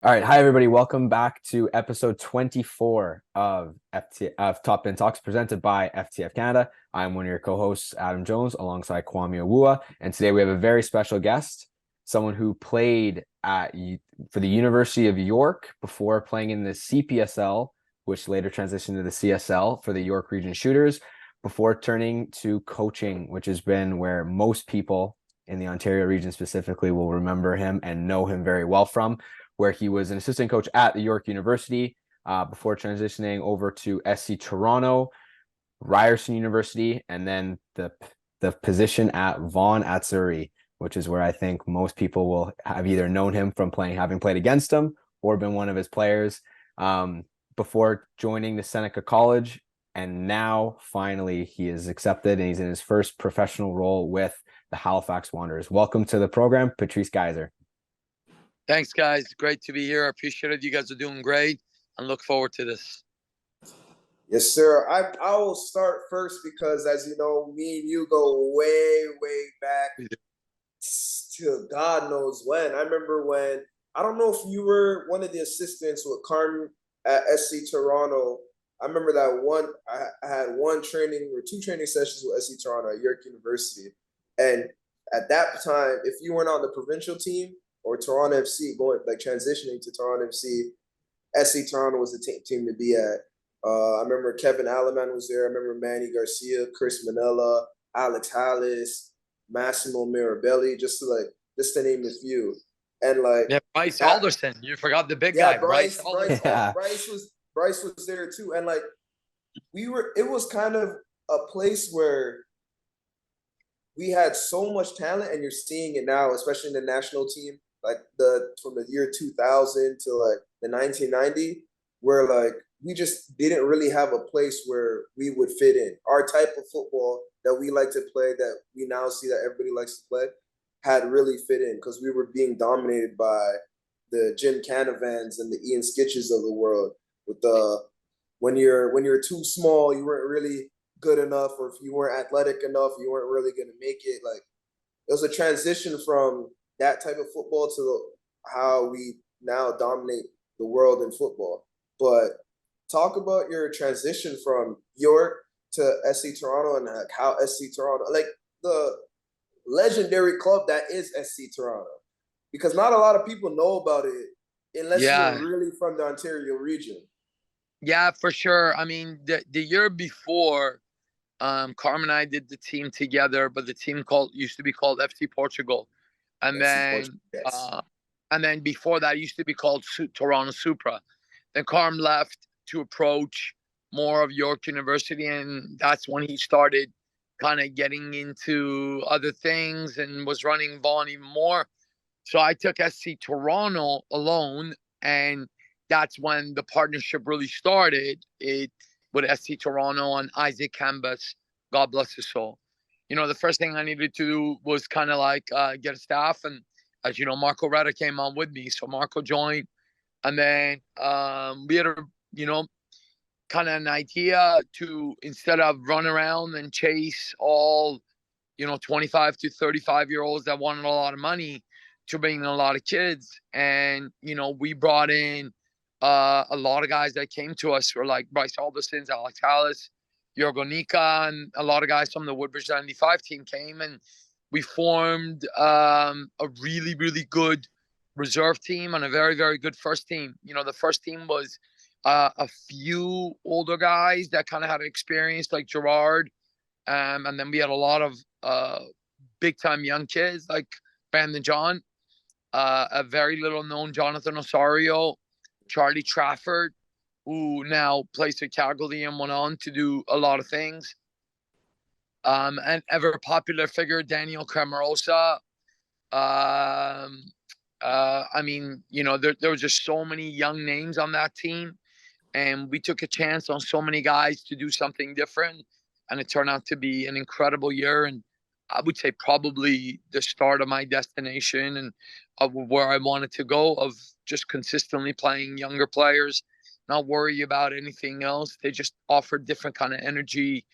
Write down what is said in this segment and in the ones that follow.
All right, hi everybody. Welcome back to episode 24 of Top Bin Talks presented by FTF Canada. I'm one of your co-hosts, Adam Jones, alongside Kwame Owua, and today we have a very special guest, someone who played for the University of York before playing in the CPSL, which later transitioned to the CSL for the York Region Shooters, before turning to coaching, which has been where most people in the Ontario region specifically will remember him and know him very well from, where he was an assistant coach at the York University before transitioning over to SC Toronto, Ryerson University, and then the position at Vaughan Atzuri, which is where I think most people will have either known him from having played against him, or been one of his players before joining the Seneca College. And now finally he is accepted and he's in his first professional role with the Halifax Wanderers. Welcome to the program, Patrice Gheisar. Thanks, guys. Great to be here. I appreciate it. You guys are doing great and look forward to this. Yes, sir. I will start first because, as you know, me and you go way, way back to God knows when. I remember when, I don't know if you were one of the assistants with Carmen at SC Toronto. I remember that I had one training or two training sessions with SC Toronto at York University. And at that time, if you weren't on the provincial team or Toronto FC, transitioning to Toronto FC, SC Toronto was the team to be at. I remember Kevin Alaman was there. I remember Manny Garcia, Chris Manella, Alex Hallis, Massimo Mirabelli, just to name a few. And Bryce Alderson. You forgot the big guy. Bryce Alderson. Bryce was there too. And it was kind of a place where we had so much talent, and you're seeing it now, especially in the national team, from the year 2000 to the 1990, where we just didn't really have a place where we would fit in. Our type of football that we like to play, that we now see that everybody likes to play, had really fit in because we were being dominated by the Jim Canavans and the Ian Skitches of the world. With when you're too small, you weren't really good enough, or if you weren't athletic enough, you weren't really going to make it. It was a transition from that type of football to how we now dominate the world in football. But talk about your transition from York to SC Toronto and how SC Toronto, the legendary club that is SC Toronto, because not a lot of people know about it unless you're really from the Ontario region. Yeah, for sure. I mean, the year before, Carmen and I did the team together, but the team used to be called FC Portugal, and then before that, it used to be called Toronto Supra. Then Carm left to approach more of York University, and that's when he started kind of getting into other things and was running Vaughan even more. So I took SC Toronto alone, and that's when the partnership really started. It with SC Toronto and Isaac Canvas, God bless his soul. The first thing I needed to do was kind of get a staff, and as you know, Marco Retta came on with me, so Marco joined, and then we had kind of an idea to, instead of run around and chase all 25 to 35-year-olds that wanted a lot of money, to bring in a lot of kids. And we brought in a lot of guys that came to us were like Bryce Alderson, Alex Hallis, Yorgo Nika, and a lot of guys from the Woodbridge 95 team came, and we formed a really, really good reserve team and a very, very good first team. The first team was a few older guys that kind of had experience, like Gerard, and then we had a lot of big-time young kids like Brandon John, a very little-known Jonathan Osorio, Charlie Trafford, who now plays for Calgary and went on to do a lot of things. An ever popular figure, Daniel Cramarosa. I mean, there was just so many young names on that team, and we took a chance on so many guys to do something different, and it turned out to be an incredible year. And I would say probably the start of my destination and of where I wanted to go, of just consistently playing younger players, not worry about anything else. They just offer different kind of energy.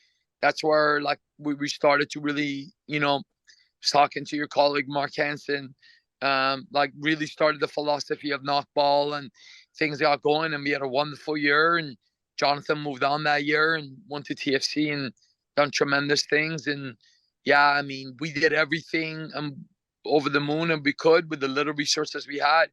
That's where we started to really, talking to your colleague Mark Hansen, like really started the philosophy of knockball, and things got going, and we had a wonderful year. And Jonathan moved on that year and went to TFC and done tremendous things. And yeah, I mean, we did everything over the moon and we could with the little resources we had.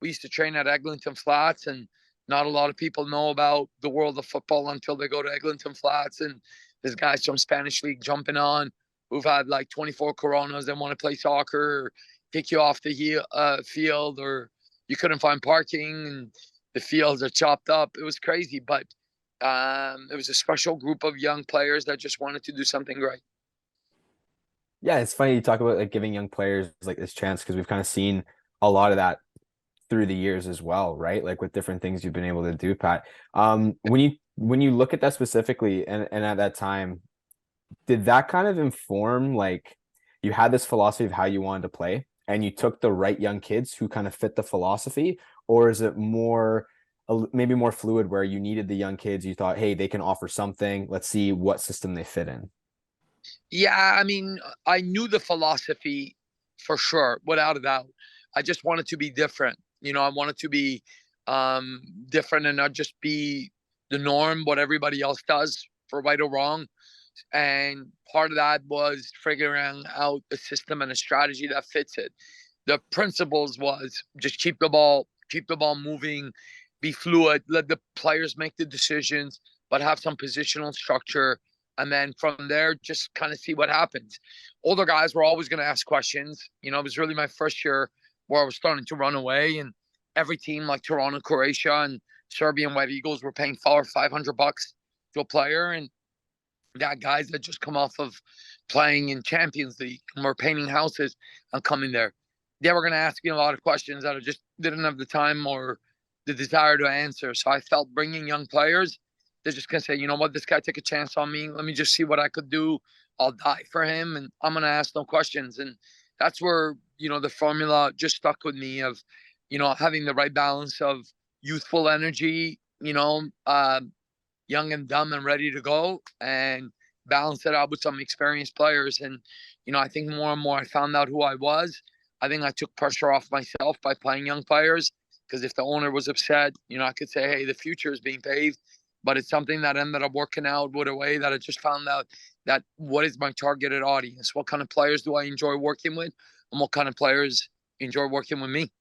We used to train at Eglinton Flats, and not a lot of people know about the world of football until they go to Eglinton Flats. And there's guys from Spanish League jumping on who've had like 24 Coronas and want to play soccer, or kick you off the field, or you couldn't find parking and the fields are chopped up. It was crazy, but it was a special group of young players that just wanted to do something great. Yeah, it's funny you talk about like giving young players like this chance because we've kind of seen a lot of that through the years as well, right? Like with different things you've been able to do, Pat. When you look at that specifically and at that time, did that kind of inform like you had this philosophy of how you wanted to play and you took the right young kids who kind of fit the philosophy, or is it more maybe more fluid where you needed the young kids, you thought, hey, they can offer something, let's see what system they fit in? Yeah, I mean, I knew the philosophy for sure, without a doubt. I just wanted to be different. I wanted to be different and not just be the norm, what everybody else does, for right or wrong. And part of that was figuring out a system and a strategy that fits it. The principles was just keep the ball moving, be fluid, let the players make the decisions, but have some positional structure. And then from there, just kind of see what happens. Older guys were always going to ask questions. It was really my first year where I was starting to run away, and every team like Toronto, Croatia, and Serbian White Eagles were paying $500 to a player, and got guys that just come off of playing in Champions League and were painting houses and coming there. They were going to ask me a lot of questions that I just didn't have the time or the desire to answer. So I felt bringing young players, they're just going to say, you know what, this guy took a chance on me. Let me just see what I could do. I'll die for him, and I'm going to ask no questions. And that's where, the formula just stuck with me of, having the right balance of youthful energy, young and dumb and ready to go, and balance it out with some experienced players. And, I think more and more I found out who I was. I think I took pressure off myself by playing young players, because if the owner was upset, I could say, hey, the future is being paved. But it's something that ended up working out with a way that I just found out that what is my targeted audience? What kind of players do I enjoy working with? And what kind of players enjoy working with me?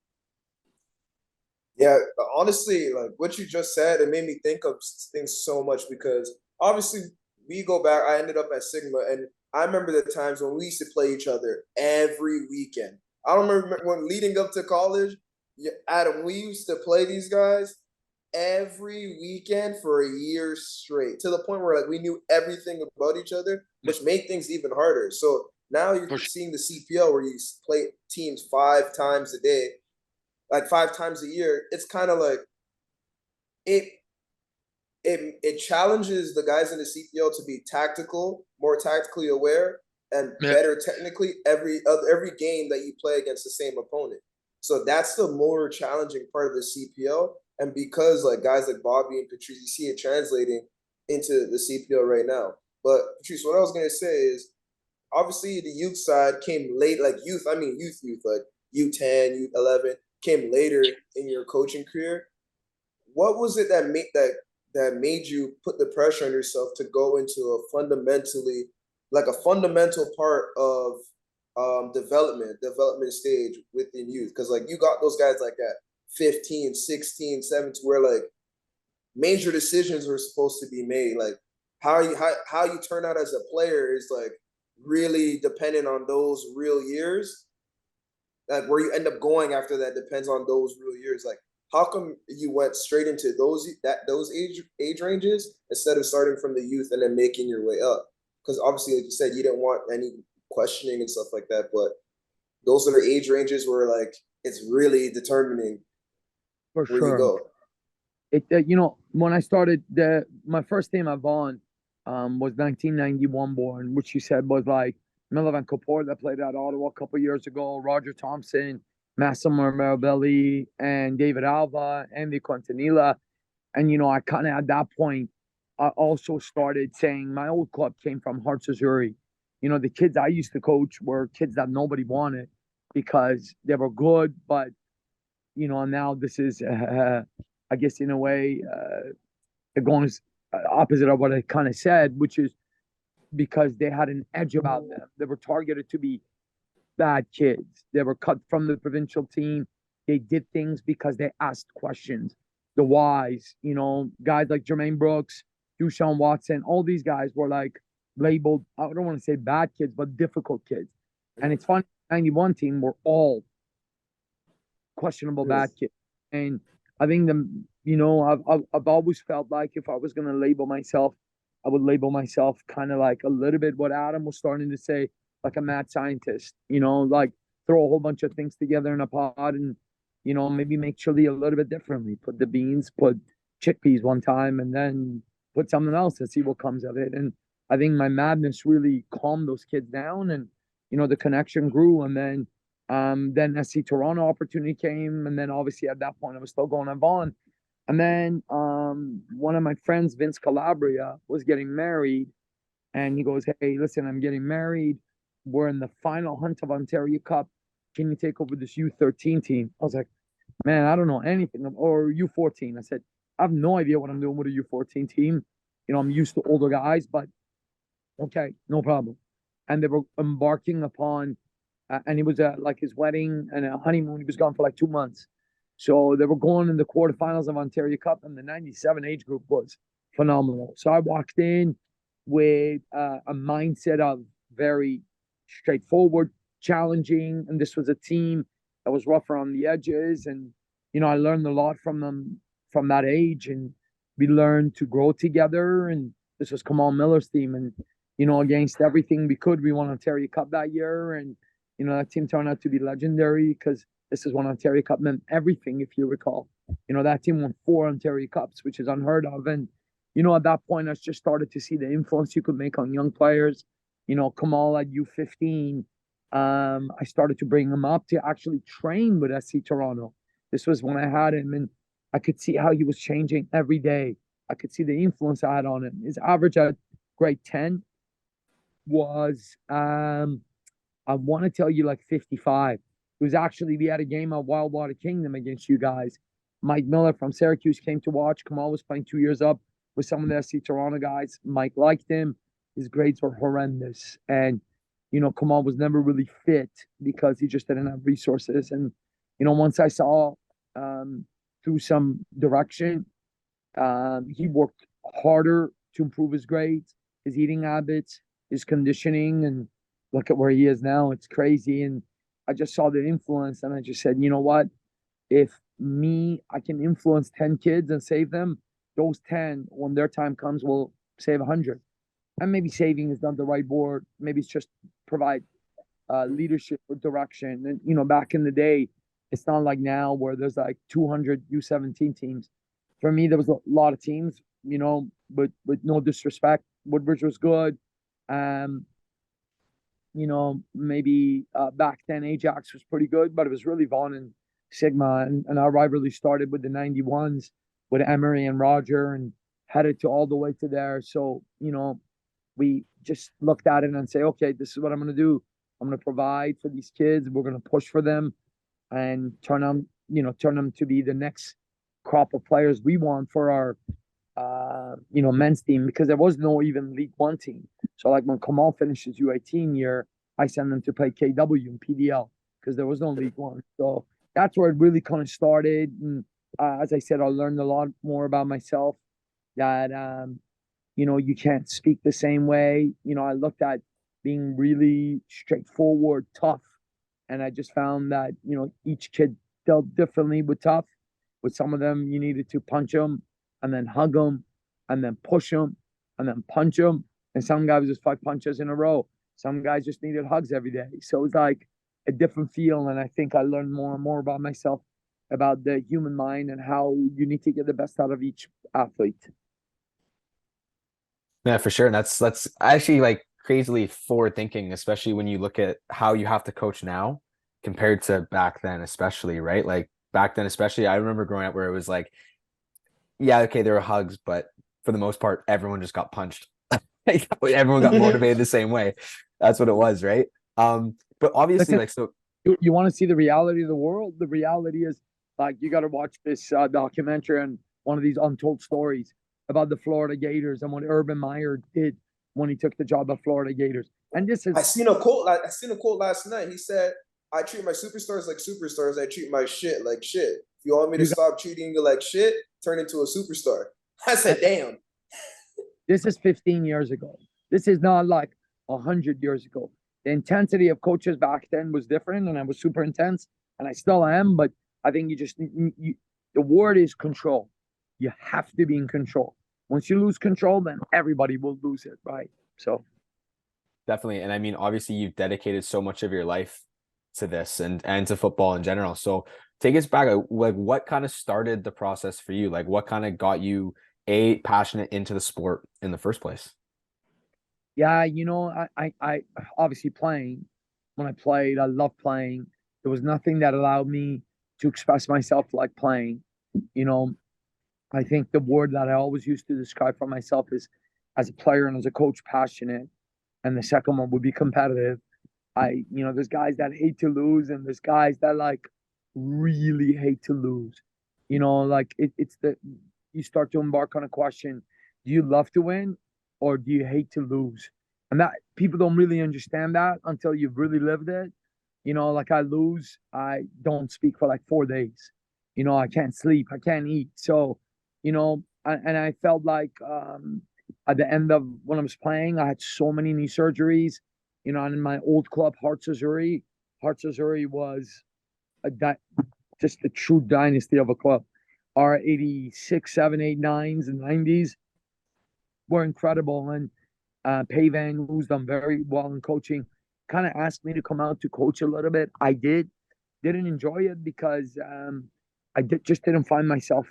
Yeah, honestly, like what you just said, it made me think of things so much because obviously we go back. I ended up at Sigma, and I remember the times when we used to play each other every weekend. I don't remember when leading up to college, Adam, we used to play these guys every weekend for a year straight to the point where like we knew everything about each other, which made things even harder. So now you're seeing the CPL where you play teams 5 times a day, like 5 times a year. It's kind of like it it challenges the guys in the CPL to be tactical, more tactically aware, and Yeah, better technically every game that you play against the same opponent. So that's the more challenging part of the CPL. And because like guys like Bobby and Patrice, you see it translating into the CPL right now. But Patrice, what I was gonna say is obviously the youth side came late, like youth, I mean youth, like U10, U11 came later in your coaching career. What was it that made you put the pressure on yourself to go into a fundamental part of development stage within youth? Because like you got those guys like at 15, 16, 17, where like major decisions were supposed to be made. Like how you turn out as a player is like really dependent on those real years. Like where you end up going after that depends on those real years. Like how come you went straight into those age ranges instead of starting from the youth and then making your way up? Because obviously, like you said, you didn't want any questioning and stuff like that. But those are the age ranges where like it's really determining for where you sure. go. When I started my first team at Vaughan was 1991 born, which you said was like Milovan Kapor that played at Ottawa a couple years ago, Roger Thompson, Massimo Mirabelli, and David Alva, Andy Quintanilla. And, I kind of at that point, I also started saying my old club came from Hearts Missouri. The kids I used to coach were kids that nobody wanted. because they were good, but now this is, I guess, in a way, going opposite of what I kind of said, which is because they had an edge about them. They were targeted to be bad kids. They were cut from the provincial team. They did things because they asked questions. The whys, guys like Jermaine Brooks, Deshaun Watson, all these guys were like labeled, I don't want to say bad kids, but difficult kids. And it's funny, 91 team were all questionable bad kids. And I think I've always felt like if I was going to label myself, I would label myself kind of like a little bit what Adam was starting to say, like a mad scientist, like throw a whole bunch of things together in a pot and, maybe make chili a little bit differently. Put the beans, put chickpeas one time, and then put something else and see what comes of it. And I think my madness really calmed those kids down, and, the connection grew. And then SC Toronto opportunity came, and then obviously at that point I was still going on Vaughan. And then one of my friends, Vince Calabria, was getting married, and he goes, "Hey, listen, I'm getting married. We're in the final hunt of Ontario Cup. Can you take over this U13 team?" I was like, "Man, I don't know anything." Or U14. I said, "I have no idea what I'm doing with a U14 team. I'm used to older guys, but okay, no problem." And they were embarking upon, and it was like his wedding and a honeymoon. He was gone for like 2 months. So they were going in the quarterfinals of Ontario Cup, and the 97 age group was phenomenal. So I walked in with a mindset of very straightforward, challenging, and this was a team that was rougher on the edges. And I learned a lot from them from that age, and we learned to grow together. And this was Kamal Miller's team, and against everything we could, we won Ontario Cup that year. And that team turned out to be legendary because this is when Ontario Cup meant everything, if you recall. That team won 4 Ontario Cups, which is unheard of. And, at that point, I just started to see the influence you could make on young players. Kamal at U15, I started to bring him up to actually train with SC Toronto. This was when I had him, and I could see how he was changing every day. I could see the influence I had on him. His average at grade 10 was I want to tell you like 55. It was actually, we had a game at Wildwater Kingdom against you guys. Mike Miller from Syracuse came to watch. Kamal was playing 2 years up with some of the SC Toronto guys. Mike liked him. His grades were horrendous. And, Kamal was never really fit because he just didn't have resources. And, once I saw through some direction, he worked harder to improve his grades, his eating habits, his conditioning, and look at where he is now. It's crazy. And I just saw the influence, and I just said, you know what? If I can influence 10 kids and save them, those 10, when their time comes, will save 100. And maybe saving is not the right word. Maybe it's just provide leadership or direction. And, back in the day, it's not like now where there's like 200 U17 teams. For me, there was a lot of teams, but with no disrespect. Woodbridge was good. Maybe back then Ajax was pretty good, but it was really Vaughan and Sigma. And our rivalry started with the 91s with Emery and Roger and headed to all the way to there. So, we just looked at it and say, okay, this is what I'm going to do. I'm going to provide for these kids. We're going to push for them and turn them to be the next crop of players we want for our men's team, because there was no even League One team. So like when Kamal finishes U18 year, I send them to play KW and PDL because there was no League One. So that's where it really kind of started. And as I said, I learned a lot more about myself that, you can't speak the same way. I looked at being really straightforward, tough. And I just found that, each kid dealt differently with tough. With some of them, you needed to punch them and then hug them and then push them and then punch them. And some guys just 5 punches in a row. Some guys just needed hugs every day. So it was like a different feel. And I think I learned more and more about myself, about the human mind and how you need to get the best out of each athlete. Yeah, for sure. And that's actually like crazily forward thinking, especially when you look at how you have to coach now compared to back then, especially, right? Like back then, especially, I remember growing up where it was like, yeah, okay, there were hugs, but for the most part, everyone just got punched. Everyone got motivated the same way. That's what it was, right? But obviously, Listen, like, so You want to see the reality of the world? The reality is, like, you got to watch this documentary and one of these untold stories about the Florida Gators and what Urban Meyer did when he took the job of Florida Gators. And this is I seen a quote. I seen a quote last night. He said, "I treat my superstars like superstars. I treat my shit like shit. If you want me to you got, stop treating you like shit, turn into a superstar." I said, "Damn." this is 15 years ago. This is not like 100 years ago. The intensity of coaches back then was different, and I was super intense, and I still am. But I think the word is control. You have to be in control. Once you lose control, then everybody will lose it, right? So Definitely. And I mean, obviously you've dedicated so much of your life to this and to football in general. So take us back, like what kind of started the process for you? Like what kind of got you passionate into the sport in the first place? yeah, I obviously playing. When I played, I loved playing. There was nothing that allowed me to express myself like playing. You know, I think the word that I always used to describe for myself is as a player and as a coach, passionate. And the second one would be competitive. There's guys that hate to lose, and there's guys that like really hate to lose. Like it's you start to embark on a question: do you love to win, or do you hate to lose? And that people don't really understand that until you've really lived it. Like I lose, I don't speak for like 4 days. I can't sleep, I can't eat. So, and I felt like at the end of when I was playing, I had so many knee surgeries. And in my old club, Hearts was a just a true dynasty of a club. Our 86, 7, 8, 9s, and 90s were incredible. And Pavan, who's done very well in coaching, kind of asked me to come out to coach a little bit. I didn't enjoy it because just didn't find myself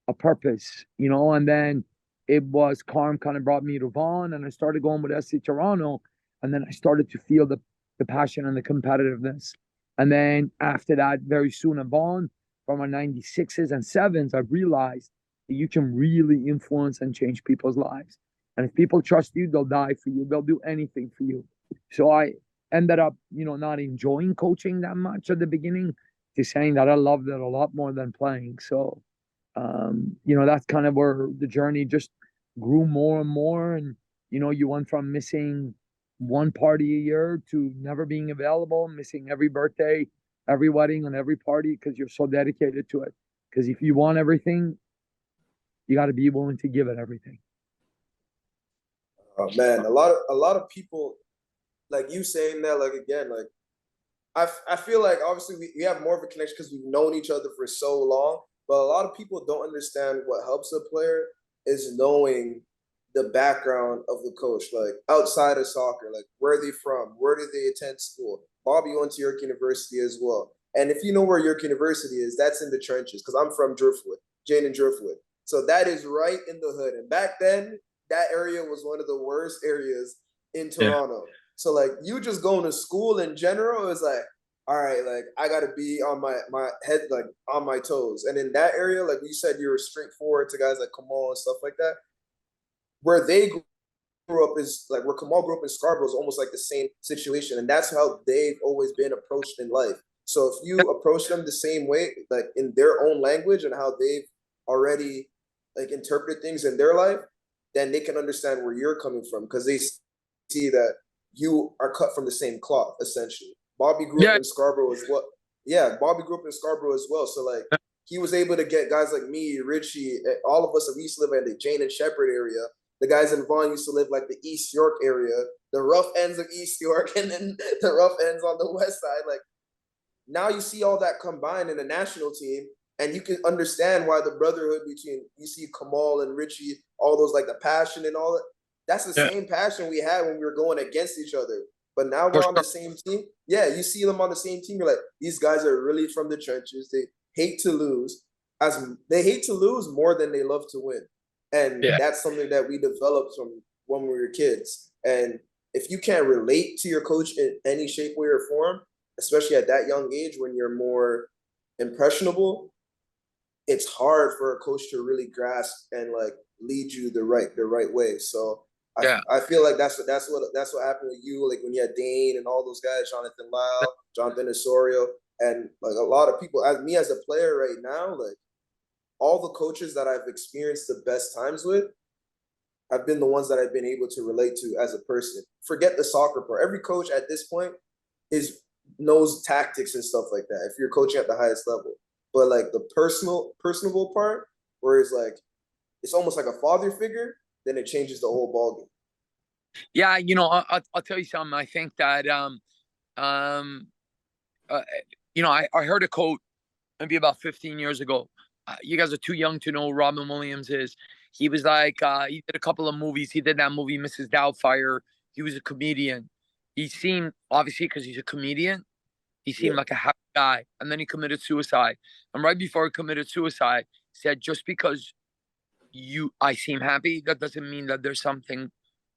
a purpose, and then it was Carm kind of brought me to Vaughan, and I started going with SC Toronto, and then I started to feel the passion and the competitiveness. And then after that, very soon at Vaughan, from our 96s and 7s, I realized that you can really influence and change people's lives. And if people trust you, they'll die for you. They'll do anything for you. So I ended up, not enjoying coaching that much at the beginning, to saying that I loved it a lot more than playing. So that's kind of where the journey just grew more and more. And, you went from missing one party a year to never being available, missing every birthday, every wedding, and every party because you're so dedicated to it. Because if you want everything, you got to be willing to give it everything. Oh man, a lot of people like you saying that, like again, like I feel like obviously we have more of a connection because we've known each other for so long, but a lot of people don't understand what helps a player is knowing the background of the coach, like outside of soccer, like where are they from, where did they attend school. Bobby went to York University as well, and if you know where York University is, that's in the trenches because I'm from Driftwood, Jane and Driftwood, so that is right in the hood. And back then, that area was one of the worst areas in Yeah. Toronto. So like you just going to school in general is like, all right, like I gotta be on my head, like on my toes. And in that area, like you said, you were straightforward to guys like Kamal and stuff like that. Where they grew up is like where Kamal grew up in Scarborough is almost like the same situation, and that's how they've always been approached in life. So if you approach them the same way, like in their own language and how they've already like interpreted things in their life, then they can understand where you're coming from because they see that you are cut from the same cloth, essentially. Bobby grew up Yeah. in Scarborough as well. Yeah, Bobby grew up in Scarborough as well. So like he was able to get guys like me, Richie, all of us that we used to live in the Jane and Shepherd area. The guys in Vaughan used to live like the East York area, the rough ends of East York, and then the rough ends on the west side. Like now you see all that combined in the national team, and you can understand why the brotherhood between you see Kamal and Richie, all those like the passion and all that. That's the Yeah, same passion we had when we were going against each other. But now for we're on sure. the same team. Yeah, you see them on the same team. You're like, these guys are really from the trenches. They hate to lose. As they hate to lose more than they love to win. And Yeah. that's something that we developed from when we were kids. And if you can't relate to your coach in any shape, way, or form, especially at that young age when you're more impressionable, it's hard for a coach to really grasp and like lead you the right way. So Yeah. I feel like that's what happened with you, like when you had Dane and all those guys, Jonathan Lau, Jonathan Osorio, and like a lot of people. As me as a player right now, like all the coaches that I've experienced the best times with have been the ones that I've been able to relate to as a person. Forget the soccer part. Every coach at this point is knows tactics and stuff like that if you're coaching at the highest level. But like the personable part, where it's like it's almost like a father figure, then it changes the whole ballgame. Yeah, I'll tell you something. I think that um uh, I heard a quote maybe about 15 years ago. You guys are too young to know who Robin Williams is. He was like, he did a couple of movies. He did that movie, Mrs. Doubtfire. He was a comedian. He seemed, obviously, because he's a comedian, he seemed Yeah. like a happy guy. And then he committed suicide. And right before he committed suicide, said, just because I seem happy, that doesn't mean that there's something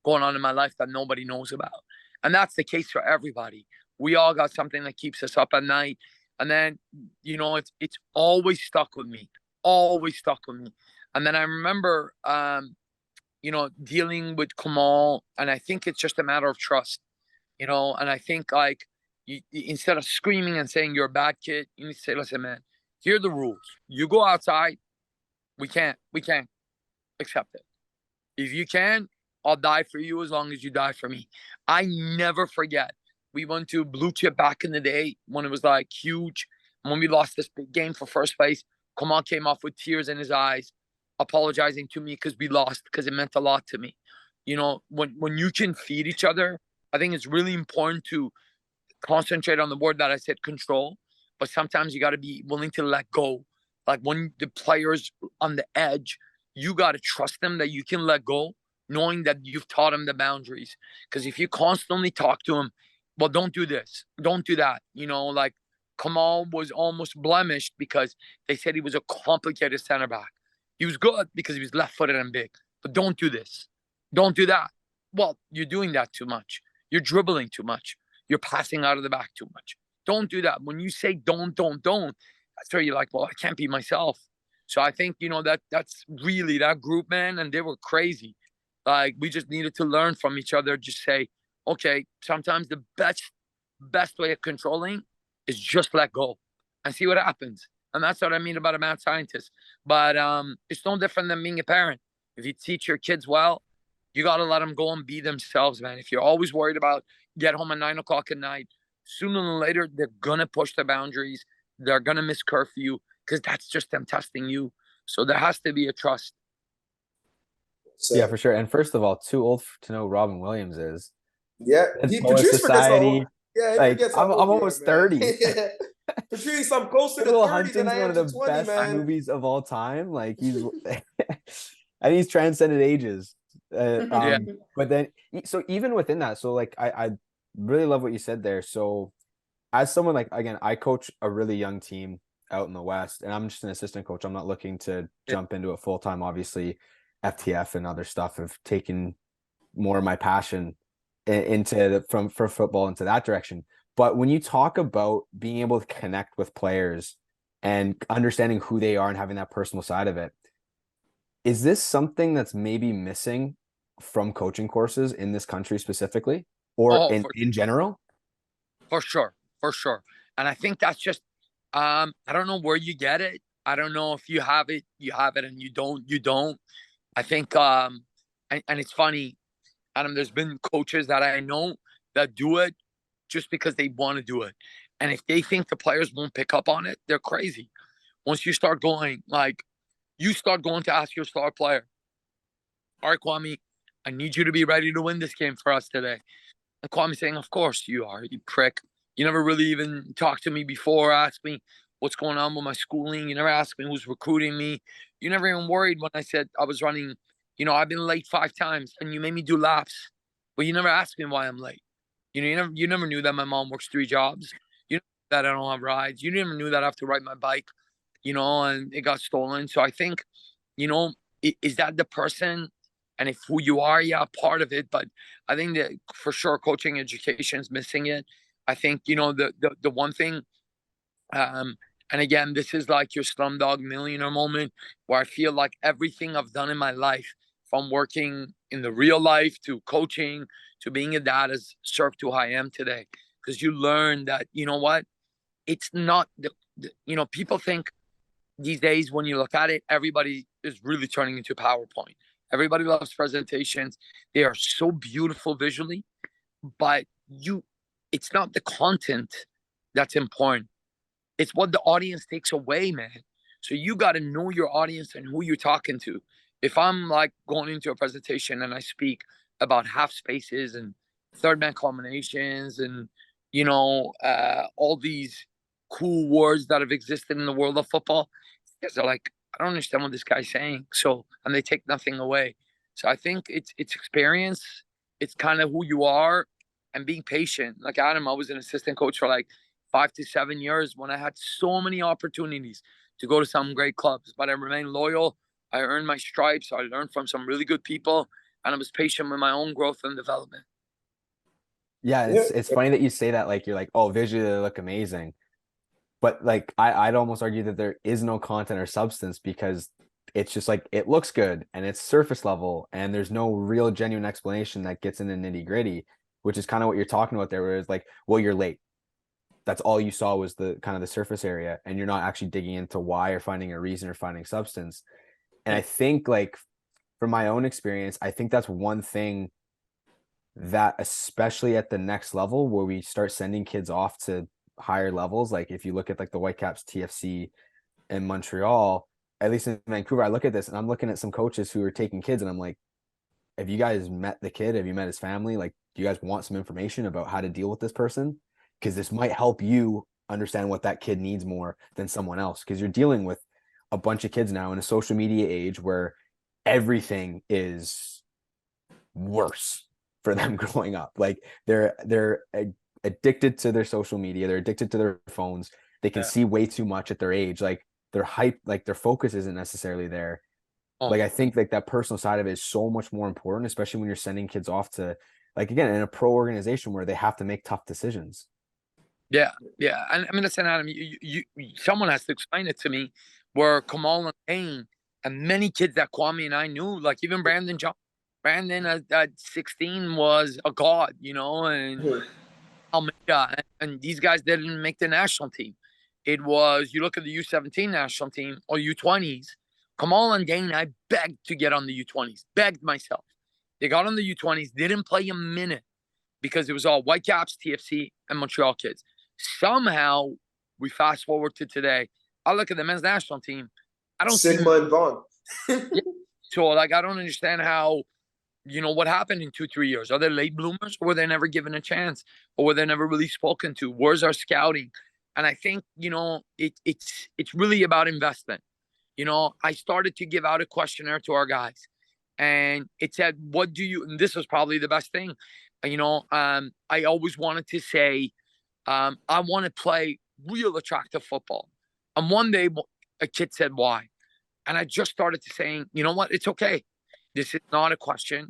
going on in my life that nobody knows about. And that's the case for everybody. We all got something that keeps us up at night. And then, it's always stuck with me. Always stuck with me. And then I remember dealing with Kamal, and I think it's just a matter of trust, and I think like instead of screaming and saying you're a bad kid, you need to say, listen, man, here are the rules. You go outside, we can't accept it. If you can, I'll die for you as long as you die for me. I never forget. We went to Blue Chip back in the day when it was like huge. When we lost this big game for first place, Kamal came off with tears in his eyes, apologizing to me because we lost, because it meant a lot to me. When you can feed each other, I think it's really important to concentrate on the word that I said, control. But sometimes you got to be willing to let go. Like when the players on the edge, you got to trust them that you can let go, knowing that you've taught them the boundaries. Because if you constantly talk to them, well, don't do this, don't do that. Like Kamal was almost blemished because they said he was a complicated center back. He was good because he was left footed and big. But don't do this. Don't do that. Well, you're doing that too much. You're dribbling too much. You're passing out of the back too much. Don't do that. When you say don't, that's where you're like, well, I can't be myself. So I think, that's really that group, man. And they were crazy. Like we just needed to learn from each other. Just say, okay, sometimes the best way of controlling is just let go and see what happens. And that's what I mean about a mad scientist. But it's no different than being a parent. If you teach your kids well, you got to let them go and be themselves, man. If you're always worried about get home at 9 o'clock at night, sooner than later, they're going to push the boundaries. They're going to miss curfew because that's just them testing you. So there has to be a trust. So Yeah, for sure. And first of all, too old to know who Robin Williams is. yeah, In Poet Patrice forgets how old. Society. Yeah, he Like forgets how I'm old you are, almost man. 30. Yeah. Patrice, I'm closer Good to Will 30 than Hunting's I one am of to the 20, best man. movies of all time. Like he's and he's transcended ages. Yeah. But then so even within that, so like I really love what you said there. So as someone like again, I coach a really young team out in the West, and I'm just an assistant coach. I'm not looking to jump into it full time. Obviously, FTF and other stuff have taken more of my passion into from for football into that direction. But when you talk about being able to connect with players and understanding who they are and having that personal side of it, is this something that's maybe missing from coaching courses in this country specifically, or Oh, in general? for sure. For sure. And I think that's just, I don't know where you get it. I don't know if you have it, and you don't. I think, and it's funny, Adam, there's been coaches that I know that do it just because they want to do it. And if they think the players won't pick up on it, they're crazy. Once you start going, like, you start going to ask your star player, all right, Kwame, I need you to be ready to win this game for us today. And Kwame saying, of course you are, you prick. You never really even talked to me before, asked me what's going on with my schooling. You never asked me who's recruiting me. You never even worried when I said I was running, I've been late 5 times and you made me do laps. But you never asked me why I'm late. You never knew that my mom works 3 jobs. You know that I don't have rides. You never knew that I have to ride my bike, and it got stolen. So I think, is that the person? And if who you are, yeah, part of it. But I think that for sure coaching education is missing it. I think, the one thing, and again, this is like your Slumdog Millionaire moment where I feel like everything I've done in my life from working in the real life to coaching to being a dad has served to who I am today. Because you learn that, you know what? It's not people think these days when you look at it, everybody is really turning into PowerPoint. Everybody loves presentations. They are so beautiful visually, but it's not the content that's important. It's what the audience takes away, man. So you got to know your audience and who you're talking to. If I'm like going into a presentation and I speak about half spaces and third man combinations and all these cool words that have existed in the world of football, because they're like, I don't understand what this guy's saying. So, and they take nothing away. So I think it's experience. It's kind of who you are and being patient. Like Adam, I was an assistant coach for like 5 to 7 years when I had so many opportunities to go to some great clubs, but I remained loyal. I earned my stripes. I learned from some really good people, and I was patient with my own growth and development. Yeah, it's funny that you say that. Like, you're like, oh, visually they look amazing, but like I'd almost argue that there is no content or substance, because it's just like it looks good and it's surface level and there's no real genuine explanation that gets in the nitty gritty, which is kind of what you're talking about there, where it's like, well, you're late. That's all you saw was the kind of the surface area, and you're not actually digging into why or finding a reason or finding substance. And I think, like, from my own experience, I think that's one thing that, especially at the next level where we start sending kids off to higher levels, like if you look at like the Whitecaps TFC in Montreal, at least in Vancouver, I look at this and I'm looking at some coaches who are taking kids and I'm like, have you guys met the kid? Have you met his family? Like, do you guys want some information about how to deal with this person? Because this might help you understand what that kid needs more than someone else. Because you're dealing with a bunch of kids now in a social media age where everything is worse for them growing up. Like, they're addicted to their social media. They're addicted to their phones. They can see way too much at their age. Like, their hype, like their focus isn't necessarily there. Like, I think like that personal side of it is so much more important, especially when you're sending kids off to, like, again, in a pro organization where they have to make tough decisions. Yeah, yeah. And I mean, listen, Adam, someone has to explain it to me. Where Kamal and Kane and many kids that Kwame and I knew, like even Brandon John, Brandon at 16 was a god, and Almeida, and these guys didn't make the national team. It was, you look at the U17 national team or U20s. Kamal and Dane, I begged to get on the U20s, begged myself. They got on the U20s, didn't play a minute because it was all Whitecaps, TFC, and Montreal kids. Somehow, we fast forward to today. I look at the men's national team. I don't Sigma and Vaughn. So, like, I don't understand how, what happened in 2-3 years. Are they late bloomers, or were they never given a chance, or were they never really spoken to? Where's our scouting? And I think, it's really about investment. I started to give out a questionnaire to our guys, and it said, what do you, and this was probably the best thing, I always wanted to say, I want to play real attractive football. And one day a kid said, why? And I just started to saying, you know what? It's okay. This is not a question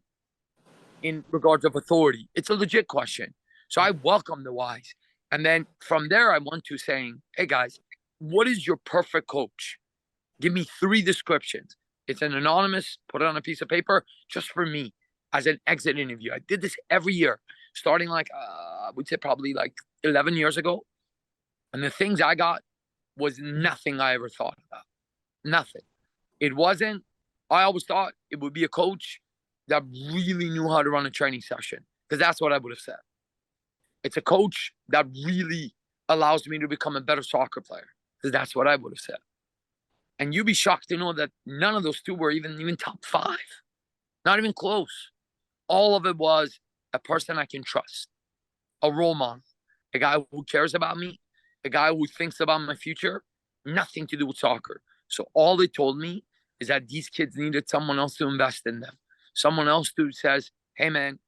in regards of authority. It's a legit question. So I welcome the whys. And then from there, I went to saying, hey, guys, what is your perfect coach? Give me 3 descriptions. It's an anonymous, put it on a piece of paper just for me as an exit interview. I did this every year, starting like, I would say probably like 11 years ago. And the things I got was nothing I ever thought about. Nothing. It wasn't, I always thought it would be a coach that really knew how to run a training session, because that's what I would have said. It's a coach that really allows me to become a better soccer player, because that's what I would have said. And you'd be shocked to know that none of those 2 were even top 5. Not even close. All of it was a person I can trust, a role model, a guy who cares about me, a guy who thinks about my future, nothing to do with soccer. So all they told me is that these kids needed someone else to invest in them. Someone else who says, hey, man,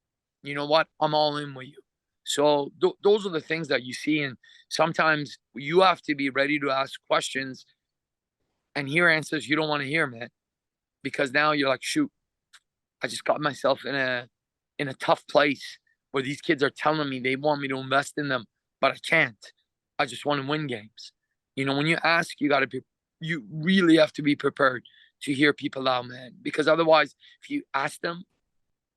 you know what? I'm all in with you. So those are the things that you see. And sometimes you have to be ready to ask questions and hear answers you don't want to hear, man. Because now you're like, shoot, I just got myself in a tough place where these kids are telling me they want me to invest in them, but I can't. I just want to win games. When you ask, you really have to be prepared to hear people out, man. Because otherwise, if you ask them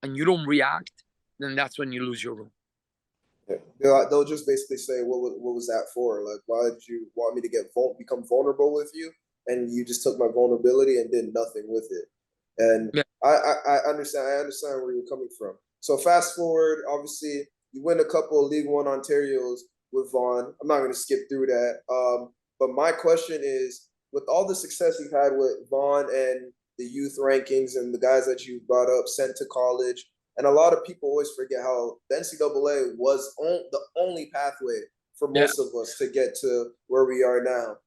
and you don't react, then that's when you lose your room. Yeah. They'll just basically say, what was that for? Like, why did you want me to become vulnerable with you? And you just took my vulnerability and did nothing with it. And Yeah. I understand. I understand where you're coming from. So fast forward, obviously, you win a couple of League One Ontarios with Vaughn. I'm not going to skip through that. But my question is, with all the success you've had with Vaughn and the youth rankings and the guys that you brought up sent to college, and a lot of people always forget how the NCAA was the only pathway for most of us to get to where we are now.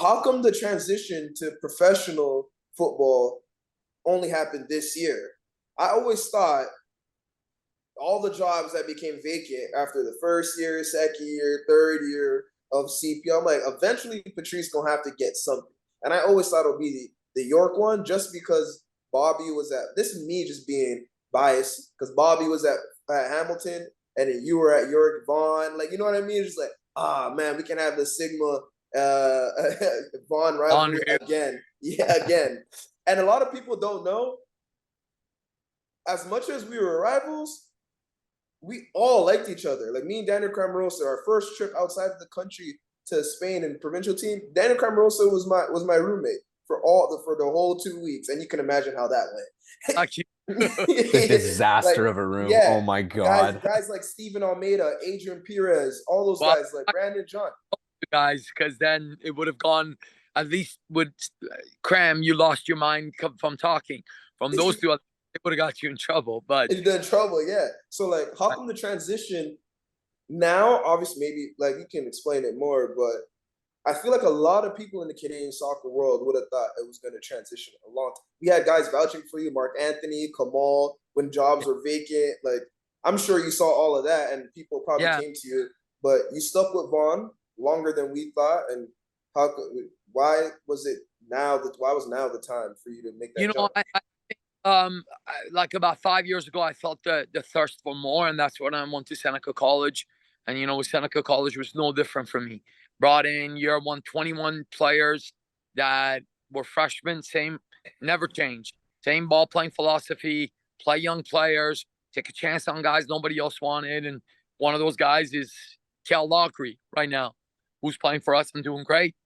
How come the transition to professional football only happened this year? I always thought all the jobs that became vacant after the first year, second year, third year of CP, I'm like, eventually Patrice gonna have to get something. And I always thought it would be the York one, just because Bobby was at. This is me just being biased because Bobby was at Hamilton and then you were at York Vaughn. Like, you know what I mean? It's just like, man, we can have the Sigma Vaughn rivalry again. Yeah, again. And a lot of people don't know, as much as we were rivals, we all liked each other. Like me and Daniel Cramarosa, our first trip outside of the country to Spain and provincial team, Daniel Cramarosa was my roommate for the whole 2 weeks, and you can imagine how that went. Disaster of a room. Yeah, oh my god. Guys like Steven Almeida, Adrian Perez, all those guys, like Brandon John. Guys, because then it would have gone, at least with Cram, you lost your mind from talking. From those two, it would have got you in trouble. But it's in trouble, yeah. So like, how come the transition now? Obviously, maybe like you can explain it more, but I feel like a lot of people in the Canadian soccer world would have thought it was going to transition a long time. We had guys vouching for you, Mark Anthony, Kamal, when jobs were vacant. Like, I'm sure you saw all of that, and people probably came to you, but you stuck with Vaughn longer than we thought. And why was now the time for you to make that jump? Like about 5 years ago, I felt the thirst for more, and that's when I went to Seneca College. And with Seneca College was no different for me. Brought in year one, 21 players that were freshmen, never changed. Same ball playing philosophy, play young players, take a chance on guys nobody else wanted. And one of those guys is Cal Lockery right now, who's playing for us and doing great.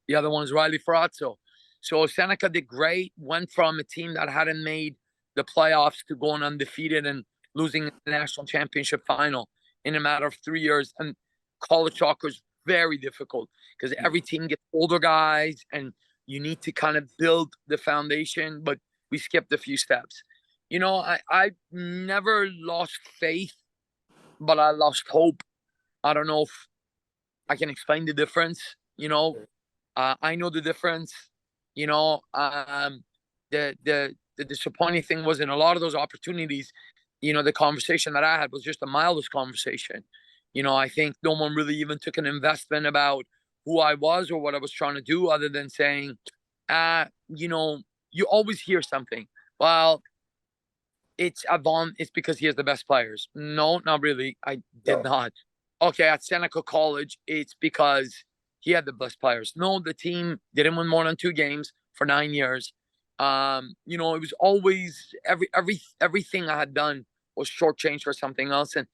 The other one is Riley Ferrazzo. So Seneca did great, went from a team that hadn't made the playoffs to going undefeated and losing the national championship final in a matter of 3 years. And college soccer is very difficult because every team gets older guys and you need to kind of build the foundation, but we skipped a few steps. I never lost faith, but I lost hope. I don't know if I can explain the difference. I know the difference. The disappointing thing was in a lot of those opportunities, the conversation that I had was just the mildest conversation. I think no one really even took an investment about who I was or what I was trying to do, other than saying, you always hear something. Well, it's Avon, it's because he has the best players. No, not really. I did not. Okay, at Seneca College, it's because he had the best players. No, the team didn't win more than 2 games for 9 years. It was always everything I had done was shortchanged for something else. And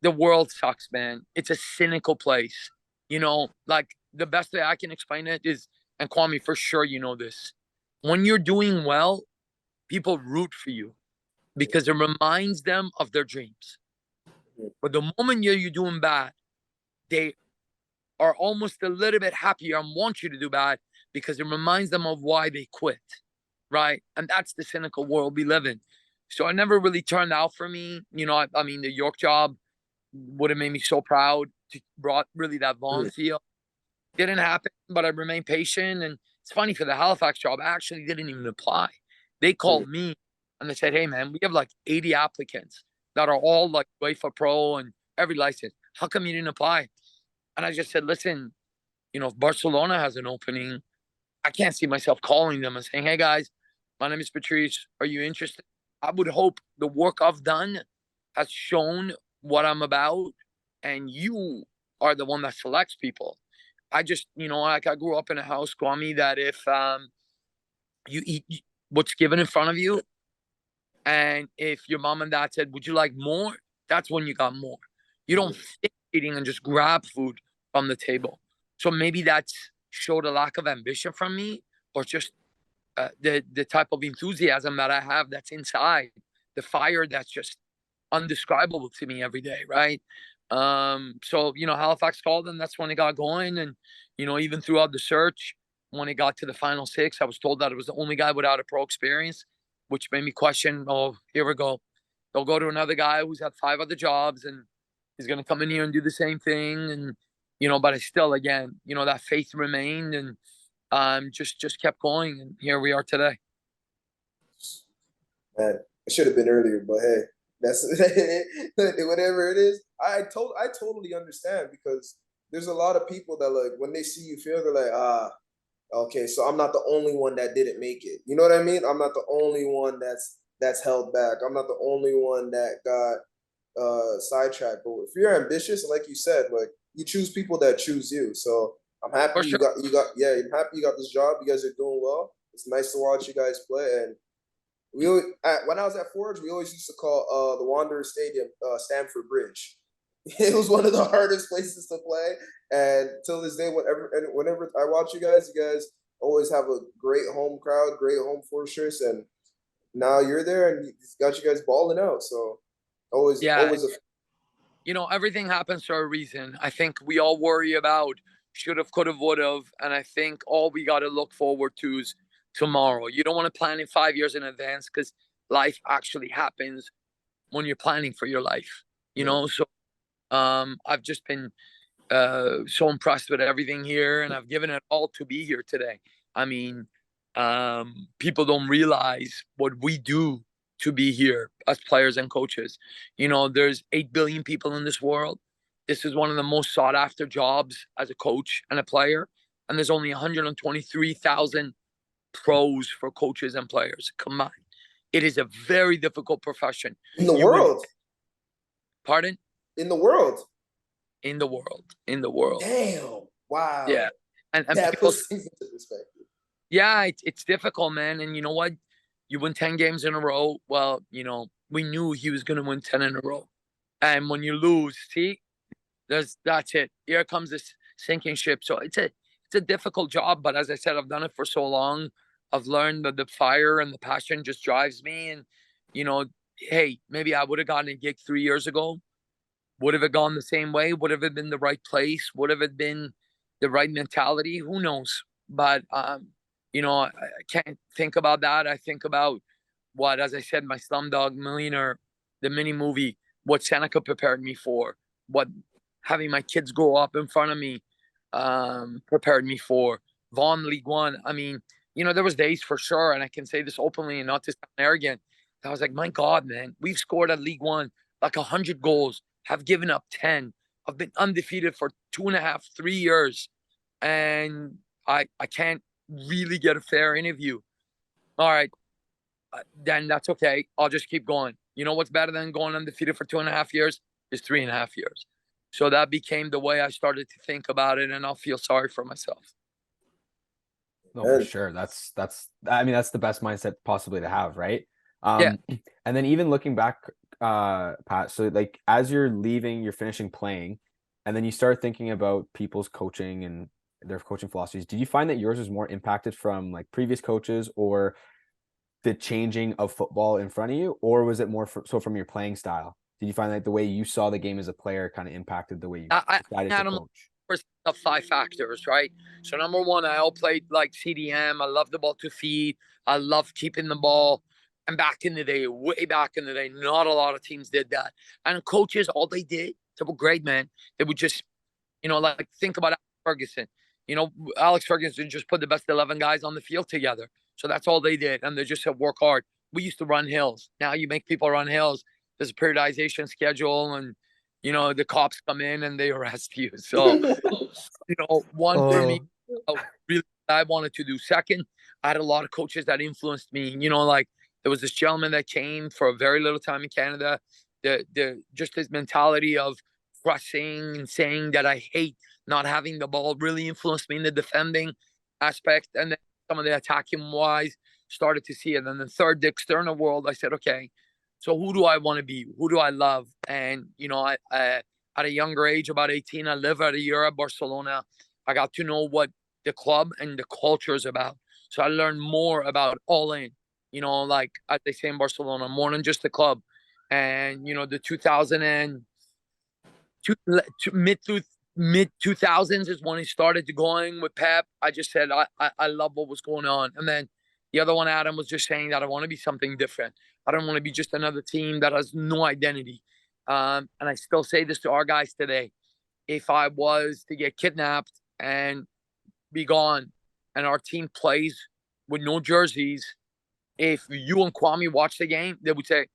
the world sucks, man. It's a cynical place. Like the best way I can explain it is, and Kwame, for sure, you know this. When you're doing well, people root for you because it reminds them of their dreams. But the moment you're doing bad, they are almost a little bit happier and want you to do bad because it reminds them of why they quit, right? And that's the cynical world we live in. So it never really turned out for me. I mean, the York job would have made me so proud to brought really that Vaughn feel. Didn't happen, but I remained patient. And it's funny, for the Halifax job, I actually didn't even apply. They called me and they said, hey, man, we have like 80 applicants that are all like UEFA Pro and every license. How come you didn't apply? And I just said, listen, if Barcelona has an opening, I can't see myself calling them and saying, hey, guys, my name is Patrice. Are you interested? I would hope the work I've done has shown what I'm about, and you are the one that selects people. I just, like I grew up in a house, Kwame, that if you eat what's given in front of you, and if your mom and dad said, "Would you like more?" That's when you got more. You don't finish eating and just grab food from the table. So maybe that's showed a lack of ambition from me, or just the type of enthusiasm that I have that's inside, the fire that's just undescribable to me every day, right? So Halifax called, and that's when it got going. And even throughout the search, when it got to the final six, I was told that it was the only guy without a pro experience, which made me question, oh, here we go. They'll go to another guy who's had 5 other jobs, and he's going to come in here and do the same thing. And but I still, again, that faith remained, and just kept going, and here we are today. Man, it should have been earlier, but hey, that's whatever it is. I totally understand, because there's a lot of people that, like, when they see you fail, they're like, okay, so I'm not the only one that didn't make it. You know what I mean? I'm not the only one that's held back. I'm not the only one that got sidetracked. But if you're ambitious, and like you said, like, you choose people that choose you. So I'm happy For sure. I'm happy you got this job. You guys are doing well. It's nice to watch you guys play. And when I was at Forge, we always used to call the Wanderer Stadium Stamford Bridge. It was one of the hardest places to play, and till this day, whenever I watch you guys always have a great home crowd, great home fortress, and now you're there, and it's got you guys balling out. So Yeah, always a everything happens for a reason. I think we all worry about should have, could have, would have, and I think all we got to look forward to is tomorrow. You don't want to plan in 5 years in advance, because life actually happens when you're planning for your life. So I've just been so impressed with everything here, and I've given it all to be here today. I mean, people don't realize what we do to be here as players and coaches. There's 8 billion people in this world. This is one of the most sought after jobs as a coach and a player. And there's only 123,000 pros for coaches and players. Come on. It is a very difficult profession. in the world. Pardon? In the world. In the world. In the world. Damn. Wow. Yeah. And that people, puts things into perspective. yeah, it's difficult, man. And you know what? You win 10 games in a row. Well, we knew he was going to win 10 in a row. And when you lose, see, that's it. Here comes this sinking ship. So it's a difficult job. But as I said, I've done it for so long. I've learned that the fire and the passion just drives me. And, hey, maybe I would have gotten a gig 3 years ago. Would have it gone the same way? Would have it been the right place? Would have it been the right mentality? Who knows? But I can't think about that. I think about what, as I said, my Slumdog Millionaire, the mini movie, what Seneca prepared me for, what having my kids grow up in front of me prepared me for. Vaughan League One. I mean, there was days for sure, and I can say this openly and not to sound arrogant. I was like, my God, man, we've scored at League One like 100 goals, have given up 10. I've been undefeated for 2.5, 3 years, and I can't really get a fair interview. All right, then that's okay. I'll just keep going. You know what's better than going undefeated for 2.5 years is 3.5 years. So that became the way I started to think about it, and I'll feel sorry for myself. No, for sure. I mean, that's the best mindset possibly to have, right? Yeah. And then even looking back, Pat, so like as you're leaving, you're finishing playing, and then you start thinking about people's coaching and their coaching philosophies. Did you find that yours was more impacted from like previous coaches or the changing of football in front of you, or was it more so from your playing style? Did you find that the way you saw the game as a player kind of impacted the way you decided to coach? The 5 factors, right? So number one, I all played like CDM. I love the ball to feed. I love keeping the ball. And back in the day, way back in the day, not a lot of teams did that. And coaches, all they did, they were great, man. They would just, like think about Alex Ferguson. Alex Ferguson just put the best 11 guys on the field together. So that's all they did. And they just said, work hard. We used to run hills. Now you make people run hills. There's a periodization schedule, and, the cops come in and they arrest you. So, one for me, really I wanted to do. Second, I had a lot of coaches that influenced me. Like there was this gentleman that came for a very little time in Canada. The just his mentality of pressing and saying that I hate not having the ball really influenced me in the defending aspect. And then some of the attacking wise started to see it. And the third, the external world, I said, okay, so who do I want to be? Who do I love? And, I at a younger age, about 18, I live at a year at Barcelona. I got to know what the club and the culture is about. So I learned more about all in, like as they say in Barcelona, more than just the club. And, the 2000 and mid 2000s is when he started going with Pep. I just said I love what was going on. And then the other one, Adam, was just saying that I want to be something different. I don't want to be just another team that has no identity. And I still say this to our guys today. If I was to get kidnapped and be gone and our team plays with no jerseys, if you and Kwame watch the game, they would say,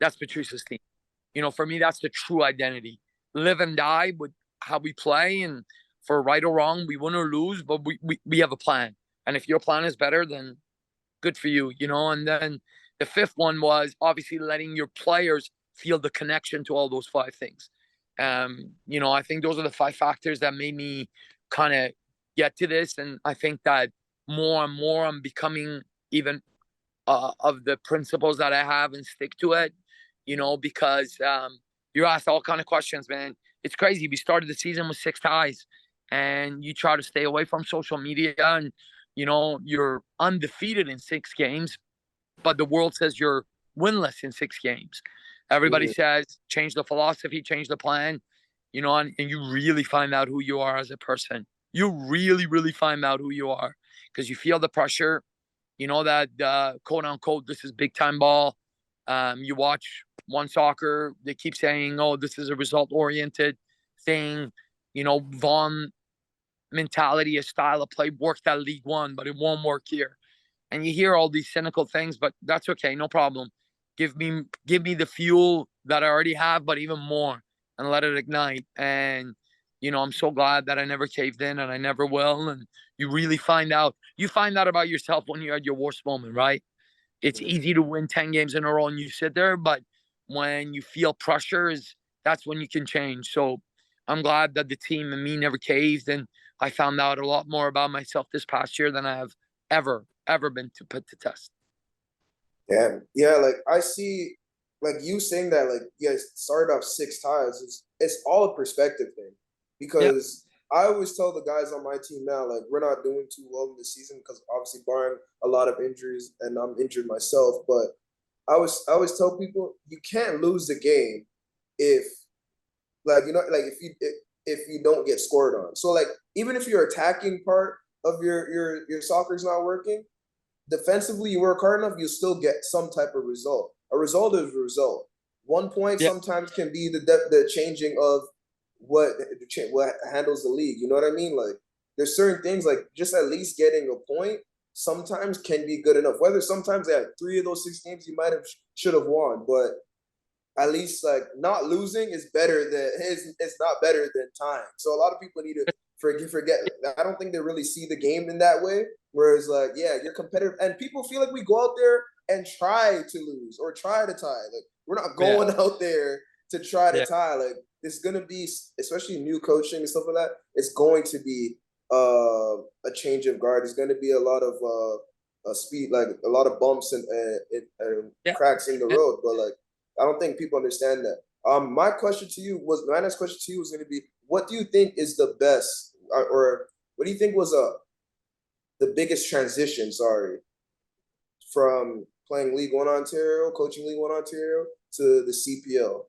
that's Patrice's team. For me, that's the true identity. Live and die with how we play, and for right or wrong, we win or lose, but we have a plan. And if your plan is better, then good for you, And then the fifth one was obviously letting your players feel the connection to all those five things. I think those are the five factors that made me kind of get to this. And I think that more and more I'm becoming even of the principles that I have and stick to it, because you're asked all kind of questions, man. It's crazy. We started the season with 6 ties, and you try to stay away from social media, and you're undefeated in 6 games, but the world says you're winless in 6 games. Everybody says change the philosophy, change the plan, and you really find out who you are as a person. You really, really find out who you are because you feel the pressure. That quote unquote, this is big time ball. You watch One Soccer, they keep saying, oh, this is a result oriented thing. Vaughn mentality, a style of play worked at League One, but it won't work here. And you hear all these cynical things, but that's okay, no problem. Give me the fuel that I already have, but even more, and let it ignite. And I'm so glad that I never caved in, and I never will. And you really find out about yourself when you're at your worst moment, right? It's easy to win 10 games in a row and you sit there, but when you feel pressure, that's when you can change. So I'm glad that the team and me never caved, and I found out a lot more about myself this past year than I have ever been to put to test. Yeah, like I see, like you saying that, like started off 6 ties. It's all a perspective thing, because I always tell the guys on my team now, like we're not doing too well in the season because obviously barring a lot of injuries, and I'm injured myself. But I always tell people you can't lose the game if, like if you don't get scored on. So like even if your attacking part of your soccer's not working, defensively you work hard enough, you still get some type of result. A result is a result. 1 point sometimes can be the changing of what handles the league. You know what I mean? Like there's certain things like just at least getting a point sometimes can be good enough. Whether sometimes at 3 of those 6 games you might have should have won, but at least like not losing is better than it's not better than time. So a lot of people need to forget. I don't think they really see the game in that way. Whereas like, yeah, you're competitive, and people feel like we go out there and try to lose or try to tie. Like we're not going out there to try to tie. Like it's gonna be, especially new coaching and stuff like that. It's going to be a change of guard. There's going to be a lot of speed, like a lot of bumps and cracks in the road. But like, I don't think people understand that. My next question to you was going to be, what do you think is the best, or what do you think was the biggest transition? Sorry, from playing League One Ontario, coaching League One Ontario to the CPL.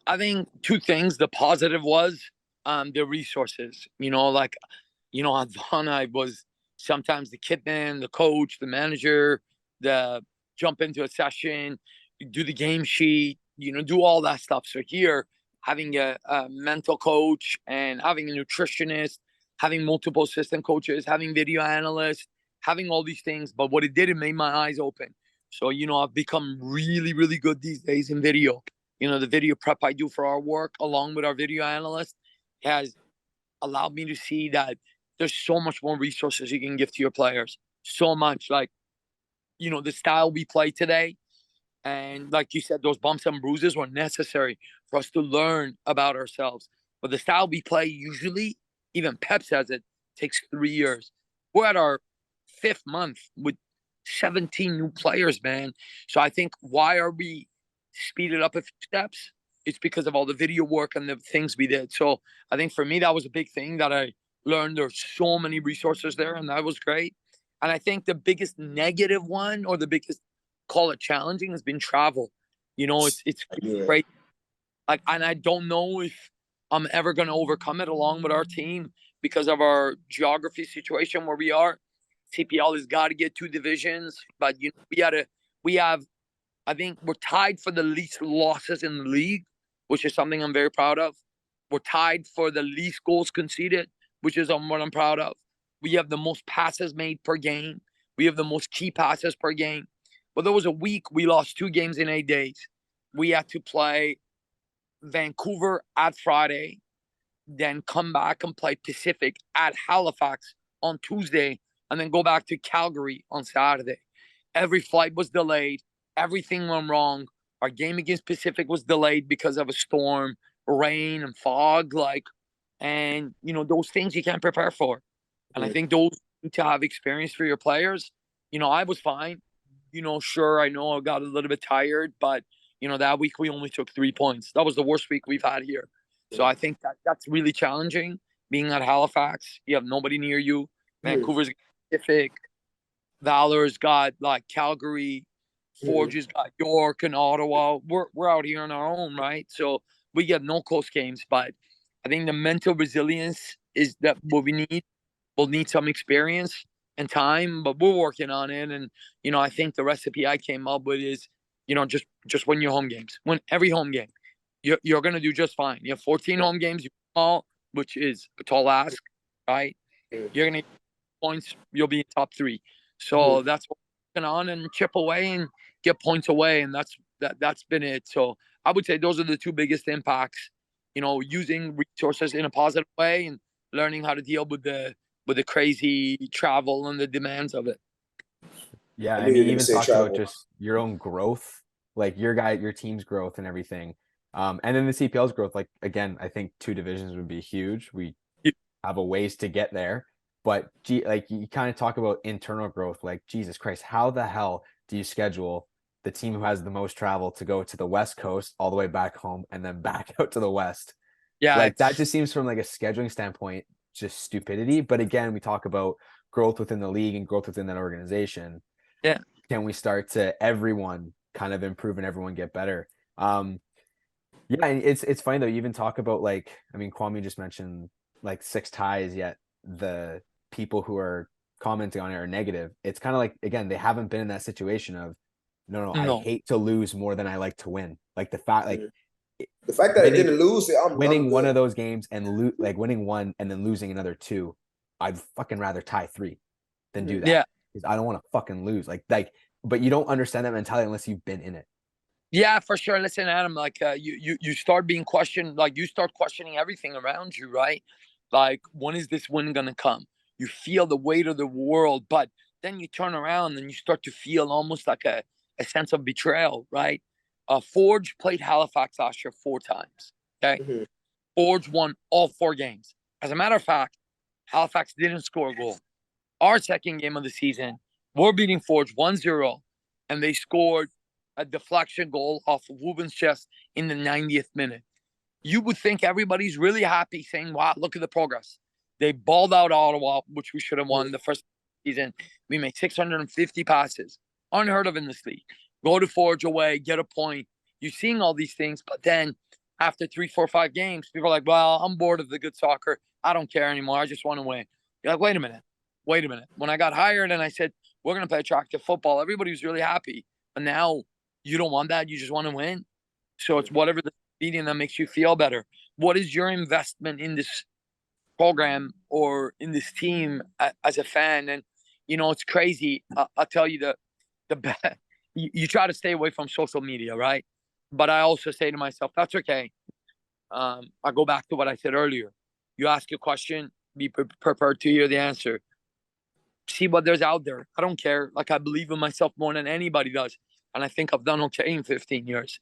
I think 2 things. The positive was the resources. At Vaughan, I was sometimes the kit man, the coach, the manager, the jump into a session, do the game sheet, do all that stuff. So here, having a mental coach and having a nutritionist, having multiple assistant coaches, having video analysts, having all these things. But what it did, it made my eyes open. So, I've become really, really good these days in video. The video prep I do for our work, along with our video analyst, has allowed me to see that there's so much more resources you can give to your players. So much. Like, the style we play today, and like you said, those bumps and bruises were necessary for us to learn about ourselves. But the style we play usually, even Pep says it, takes 3 years. We're at our 5th month with 17 new players, man. So I think why are we speeded up a few steps? It's because of all the video work and the things we did. So I think for me, that was a big thing that I learned. There's so many resources there, and that was great. And I think the biggest negative one, or the biggest, call it challenging, has been travel. It's great. Like, and I don't know if I'm ever going to overcome it along with our team because of our geography situation where we are. CPL has got to get 2 divisions, but we have, I think we're tied for the least losses in the league, which is something I'm very proud of. We're tied for the least goals conceded, which is what I'm proud of. We have the most passes made per game. We have the most key passes per game. But there was a week we lost 2 games in 8 days. We had to play Vancouver at Friday, then come back and play Pacific at Halifax on Tuesday, and then go back to Calgary on Saturday. Every flight was delayed. Everything went wrong. Our game against Pacific was delayed because of a storm, rain, and fog. And those things you can't prepare for. And I think those need to have experience for your players. I was fine. Sure, I know I got a little bit tired, but that week we only took 3 points. That was the worst week we've had here. So I think that's really challenging. Being at Halifax, you have nobody near you. Vancouver's Pacific. Valor's got Calgary. Forge's got York and Ottawa. We're out here on our own, right? So we get no close games, but I think the mental resilience is that what we need. We'll need some experience and time, but we're working on it. And I think the recipe I came up with is, just win your home games. Win every home game. You're gonna do just fine. You have 14 home games, which is a tall ask, right? You're gonna get points. You'll be in top 3. So that's what we're working on, and chip away and get points away, and that's been it. So I would say those are the 2 biggest impacts. Using resources in a positive way and learning how to deal with the crazy travel and the demands of it. Yeah, I mean, even talk about just your own growth, like your team's growth and everything. And then the CPL's growth, again, I think 2 divisions would be huge. We have a ways to get there, but you kind of talk about internal growth, Jesus Christ, how the hell do you schedule the team who has the most travel to go to the West Coast all the way back home and then back out to the West? Yeah, that just seems from a scheduling standpoint, just stupidity. But again, we talk about growth within the league and growth within that organization. Yeah. Can we start to everyone kind of improve and everyone get better? Yeah, and it's funny though. You even talk about Kwame just mentioned 6 ties, yet the people who are commenting on it are negative. It's kind of again, they haven't been in that situation of no. I hate to lose more than I like to win. The fact that I didn't lose, winning one of those games and winning one and then losing another 2, I'd fucking rather tie 3 than do that. Yeah, because I don't want to fucking lose. But you don't understand that mentality unless you've been in it. Yeah, for sure. Listen, Adam, you start being questioned, you start questioning everything around you, right? When is this win gonna come? You feel the weight of the world, but then you turn around and you start to feel almost like a sense of betrayal, right? Forge played Halifax last year 4 times. Okay. Forge won all 4 games. As a matter of fact, Halifax didn't score a goal. Our second game of the season, we're beating Forge 1-0, and they scored a deflection goal off of Ruben's chest in the 90th minute. You would think everybody's really happy, saying, wow, look at the progress. They balled out Ottawa, which we should have won the first season. We made 650 passes. Unheard of in this league. Go to Forge away, get a point. You're seeing all these things, but then after 3, 4, 5 games, people are like, well, I'm bored of the good soccer. I don't care anymore. I just want to win. You're like, wait a minute. When I got hired and I said, we're going to play attractive football, everybody was really happy. But now you don't want that. You just want to win. So it's whatever the medium that makes you feel better. What is your investment in this program or in this team as a fan? And, it's crazy. I'll tell you you try to stay away from social media, right? But I also say to myself, that's okay. I go back to what I said earlier. You ask a question, be prepared to hear the answer. See what there's out there. I don't care. I believe in myself more than anybody does. And I think I've done okay in 15 years.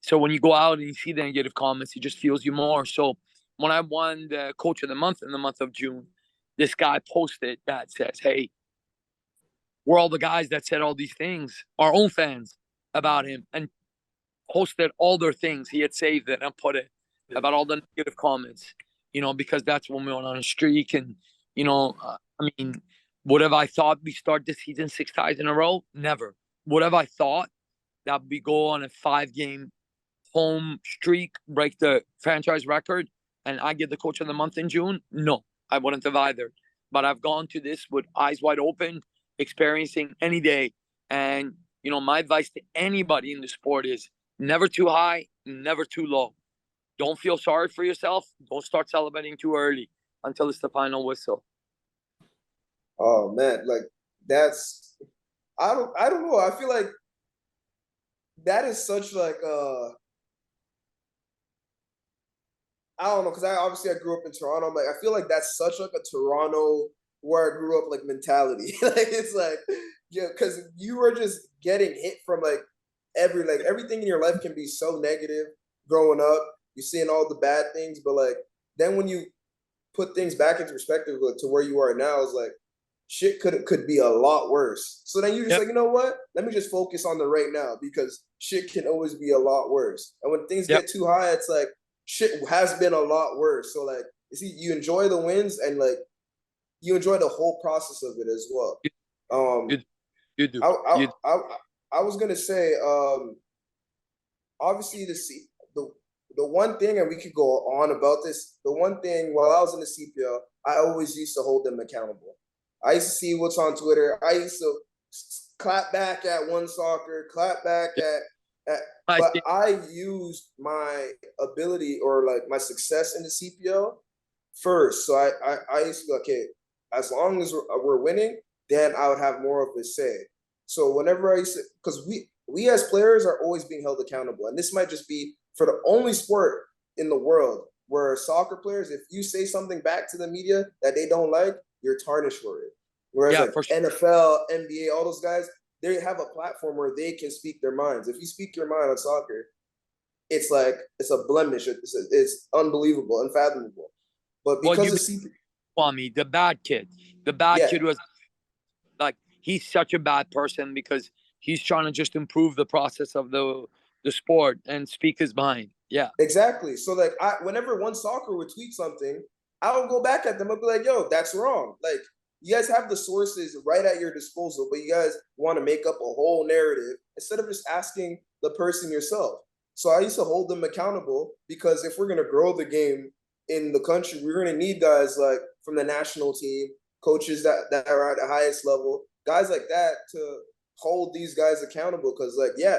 So when you go out and you see the negative comments, it just fuels you more. So when I won the Coach of the Month in the month of June, this guy posted that says, "Hey, we're all the guys that said all these things, our own fans, about him," and posted all their things. He had saved it and put it about all the negative comments, because that's when we went on a streak. And, I mean, what have I thought we start this season 6 ties in a row? Never. What have I thought that we go on a 5-game home streak, break the franchise record, and I get the Coach of the Month in June? No, I wouldn't have either. But I've gone to this with eyes wide open, experiencing any day. And, my advice to anybody in the sport is never too high, never too low. Don't feel sorry for yourself. Don't start celebrating too early until it's the final whistle. Oh man, like that's I don't know. I feel like that is such like I don't know, because I grew up in Toronto. I'm like, I feel like that's such like a Toronto where I grew up like mentality. Like it's like, yeah, because you were just getting hit from like everything in your life can be so negative growing up. You're seeing all the bad things, but like then when you put things back into perspective to where you are now, it's like shit could be a lot worse. So then you're just like, you know what? Let me just focus on the right now because shit can always be a lot worse. And when things get too high, it's like shit has been a lot worse. So like, you enjoy the wins and like you enjoy the whole process of it as well. You do. I was gonna say, obviously the one thing, and we could go on about this. The one thing while I was in the CPL, I always used to hold them accountable. I used to see what's on Twitter. I used to clap back at One Soccer, clap back but I used my ability or like my success in the CPL first. So I used to be like, okay, as long as we're winning, then I would have more of a say. So whenever I used to, because we as players are always being held accountable, and this might just be for the only sport in the world where soccer players, if you say something back to the media that they don't like, you're tarnished for it. Whereas NFL, NBA, all those guys, they have a platform where they can speak their minds. If you speak your mind on soccer, it's like it's a blemish. It's unbelievable, unfathomable. But because of Kwame, the bad kid was like, he's such a bad person because he's trying to just improve the process of the sport and speak his mind. Yeah, exactly. So like, whenever One Soccer would tweet something, I would go back at them. I'd be like, "Yo, that's wrong." Like, you guys have the sources right at your disposal, but you guys want to make up a whole narrative instead of just asking the person yourself. So I used to hold them accountable because if we're going to grow the game in the country, we're going to need guys like from the national team, coaches that are at the highest level, guys like that to hold these guys accountable. Because like, yeah,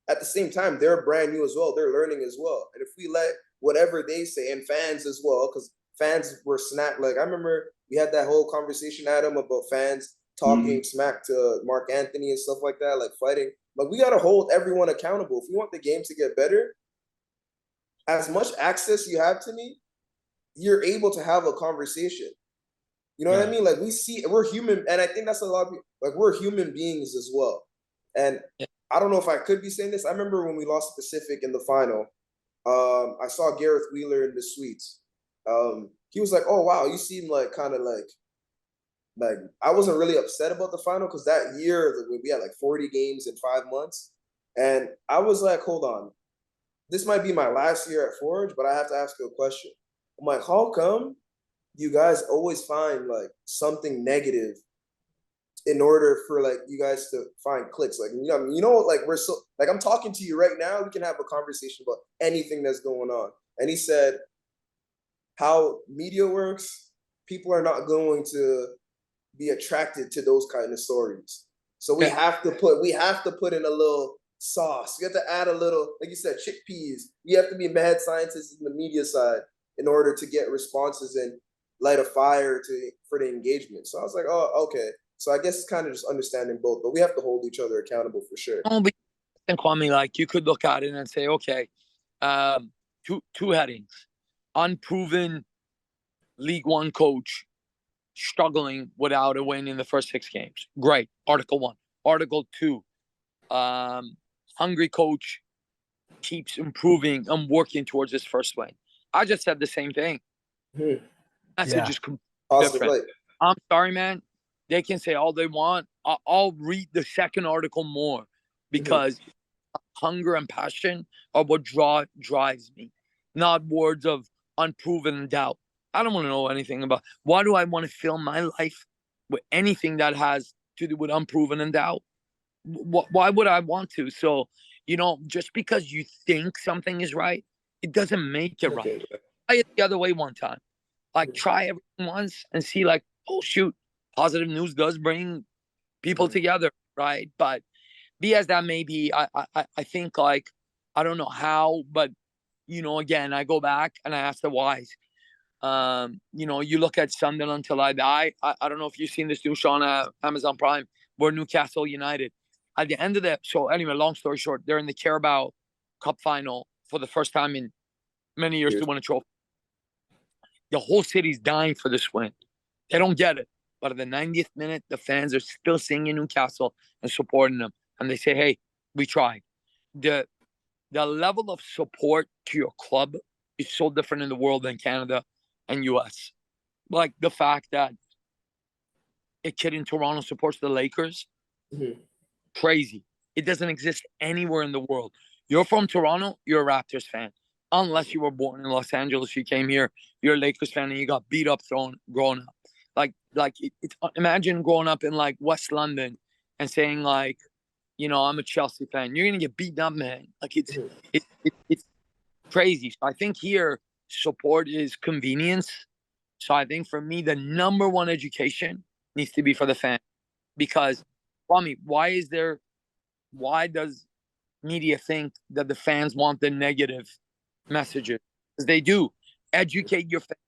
at the same time, they're brand new as well. They're learning as well. And if we let whatever they say, and fans as well, because fans were snapped. Like I remember we had that whole conversation, Adam, about fans talking smack to Mark Anthony and stuff like that, like fighting. Like we got to hold everyone accountable. If we want the game to get better, as much access you have to me, you're able to have a conversation. You know what I mean? Like we're human, and I think that's a lot of people. Like we're human beings as well. And I don't know if I could be saying this. I remember when we lost Pacific in the final. I saw Gareth Wheeler in the suites. He was like, "Oh wow, you seem like kind of like I wasn't really upset about the final because that year we had like 40 games in 5 months, and I was like, hold on, this might be my last year at Forge, but I have to ask you a question. I'm like, how come you guys always find like something negative in order for like you guys to find clicks? Like like we're so like I'm talking to you right now. We can have a conversation about anything that's going on." And he said, how media works, people are not going to be attracted to those kind of stories. So we have to put in a little sauce. We have to add a little, like you said, chickpeas. You have to be mad scientists in the media side in order to get responses and light a fire for the engagement. So I was like, oh, okay. So I guess it's kind of just understanding both, but we have to hold each other accountable for sure. And Kwame, like you could look at it and say, okay, two headings: unproven League One coach struggling without a win in the first 6 games. Great. Article 1. Article 2. Hungry coach keeps improving and working towards his first win. I just said the same thing. Mhm. Message is completely Positive different. light. I'm sorry, man. They can say all they want. I'll read the second article more because hunger and passion are what drives me, not words of unproven doubt. I don't want to know anything about. Why do I want to fill my life with anything that has to do with unproven and doubt? Why would I want to? So, just because you think something is right, it doesn't make it right. Try it the other way one time. Like try everything once and see, like, oh shoot, positive news does bring people together, right? But be as that may be, I think, like, I don't know how, but again, I go back and I ask the whys. You look at Sunderland Until I Die. I don't know if you've seen this new show on Amazon Prime. We're Newcastle United. At the end of the show, anyway, long story short, they're in the Carabao Cup final for the first time in many years to win a trophy. The whole city's dying for this win. They don't get it. But at the 90th minute, the fans are still singing Newcastle and supporting them. And they say, hey, we tried. The level of support to your club is so different in the world than Canada and US. Like the fact that a kid in Toronto supports the Lakers, crazy. It doesn't exist anywhere in the world. You're from Toronto, you're a Raptors fan. Unless you were born in Los Angeles, you came here, you're a Lakers fan, and you got beat up growing up. Imagine growing up in like West London and saying like, I'm a Chelsea fan. You're gonna get beaten up, man. Like it's crazy. So I think here support is convenience. So I think for me, the number one education needs to be for the fan. Because, Kwame, why does media think that the fans want the negative messages? Because they do. Educate your fans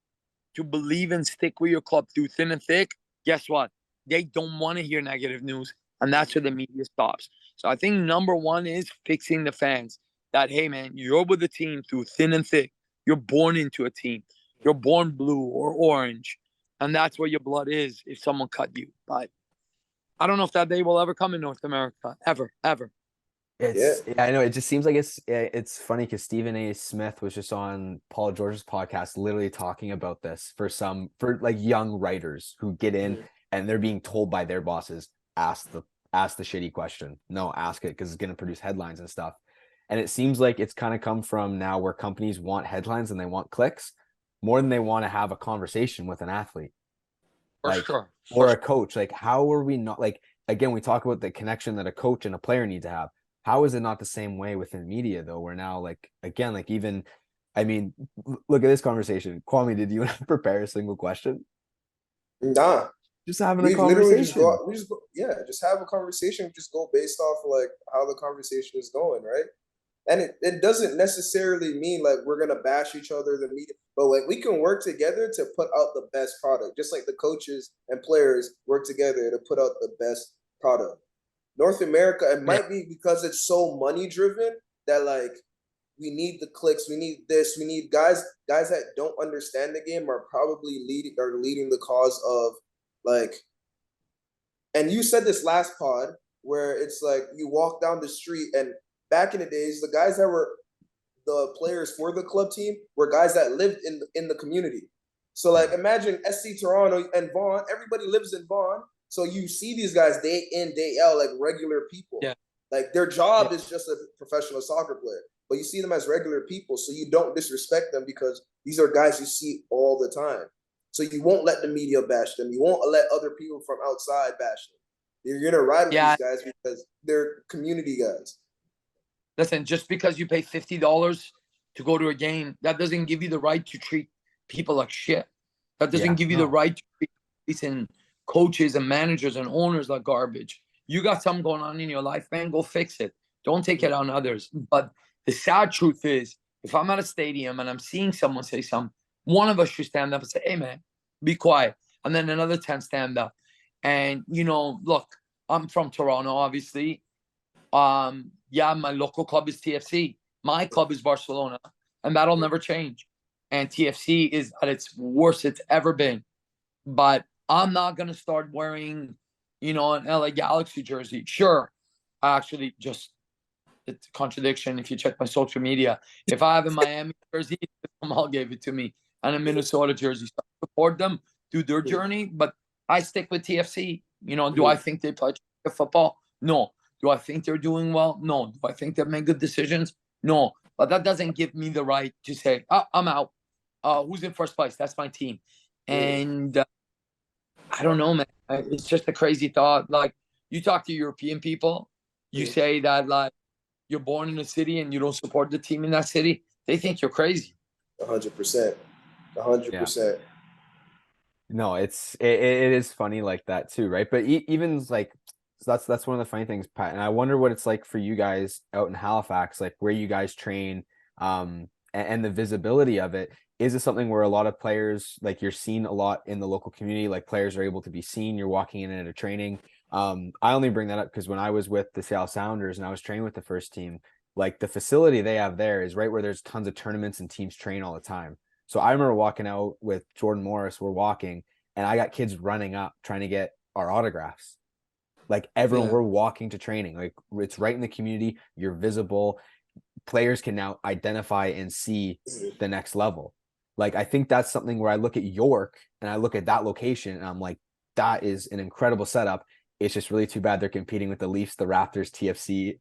to believe and stick with your club through thin and thick. Guess what? They don't want to hear negative news. And that's where the media stops. So I think number one is fixing the fans. That, hey, man, you're with the team through thin and thick. You're born into a team. You're born blue or orange. And that's where your blood is if someone cut you. But I don't know if that day will ever come in North America. Ever, ever. I know. It just seems like it's funny because Stephen A. Smith was just on Paul George's podcast, literally talking about this for like young writers who get in and they're being told by their bosses, ask the shitty question. No, ask it because it's going to produce headlines and stuff. And it seems like it's kind of come from now where companies want headlines and they want clicks more than they want to have a conversation with an athlete. For sure. Or a coach. Like, how are we not, like, again, we talk about the connection that a coach and a player need to have. How is it not the same way within media, though? We're now, like, again, like, even, I mean, look at this conversation. Kwame, did you prepare a single question? Nah. Just having We a conversation. literally just have a conversation. Just go based off of, like, how the conversation is going, right? And it doesn't necessarily mean like we're gonna bash each other, the media, but like we can work together to put out the best product, just like the coaches and players work together to put out the best product. North America, it might be because it's so money driven that like we need the clicks, we need this, we need guys that don't understand the game are probably leading the cause of like. And you said this last pod where it's like you walk down the street and back in the days, the guys that were the players for the club team were guys that lived in the community. So like imagine SC Toronto and Vaughan, everybody lives in Vaughan. So you see these guys day in, day out, like regular people. Yeah. Like their job is just a professional soccer player. But you see them as regular people. So you don't disrespect them because these are guys you see all the time. So you won't let the media bash them. You won't let other people from outside bash them. You're gonna ride with these guys because they're community guys. Listen, just because you pay $50 to go to a game, that doesn't give you the right to treat people like shit. That doesn't give you the right to treat coaches and managers and owners like garbage. You got something going on in your life, man, go fix it. Don't take it on others. But the sad truth is, if I'm at a stadium and I'm seeing someone say something, one of us should stand up and say, hey, man, be quiet. And then another 10 stand up. And, look, I'm from Toronto, obviously. My local club is TFC. My club is Barcelona, and that'll never change. And TFC is at its worst it's ever been. But I'm not gonna start wearing, an LA Galaxy jersey. Sure, actually, it's a contradiction if you check my social media. If I have a Miami jersey, Jamal gave it to me, and a Minnesota jersey. So I support them through their journey, but I stick with TFC. Do I think they play football? No. Do I think they're doing well? No. Do I think they've made good decisions? No. But that doesn't give me the right to say, oh, I'm out. Who's in first place? That's my team. And I don't know, man. It's just a crazy thought. Like, you talk to European people, you say that, like, you're born in a city and you don't support the team in that city, they think you're crazy. 100%. Yeah. 100%. No, it is funny like that too, right? But even like, so that's one of the funny things, Pat. And I wonder what it's like for you guys out in Halifax, like where you guys train, and the visibility of it. Is it something where a lot of players, like you're seen a lot in the local community, like players are able to be seen, you're walking in at a training? I only bring that up because when I was with the Seattle Sounders and I was training with the first team, like the facility they have there is right where there's tons of tournaments and teams train all the time. So I remember walking out with Jordan Morris, we're walking, and I got kids running up trying to get our autographs. Like everyone, we're walking to training. Like it's right in the community. You're visible. Players can now identify and see the next level. Like I think that's something where I look at York and I look at that location and I'm like, that is an incredible setup. It's just really too bad they're competing with the Leafs, the Raptors, TFC,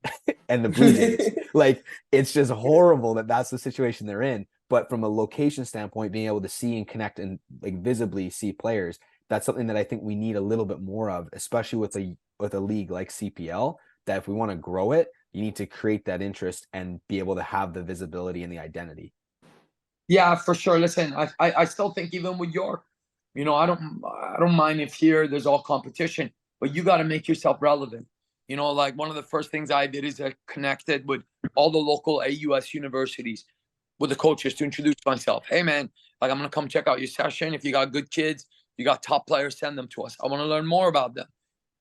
and the Blue Jays. Like it's just horrible that that's the situation they're in. But from a location standpoint, being able to see and connect and like visibly see players, that's something that I think we need a little bit more of, especially with a league like CPL, that if we want to grow it, you need to create that interest and be able to have the visibility and the identity. Yeah, for sure. Listen, I still think even with York, I don't mind if here there's all competition, but you got to make yourself relevant. Like one of the first things I did is I connected with all the local AUS universities with the coaches to introduce myself. Hey man, like I'm gonna come check out your session. If you got good kids, you got top players, send them to us. I want to learn more about them.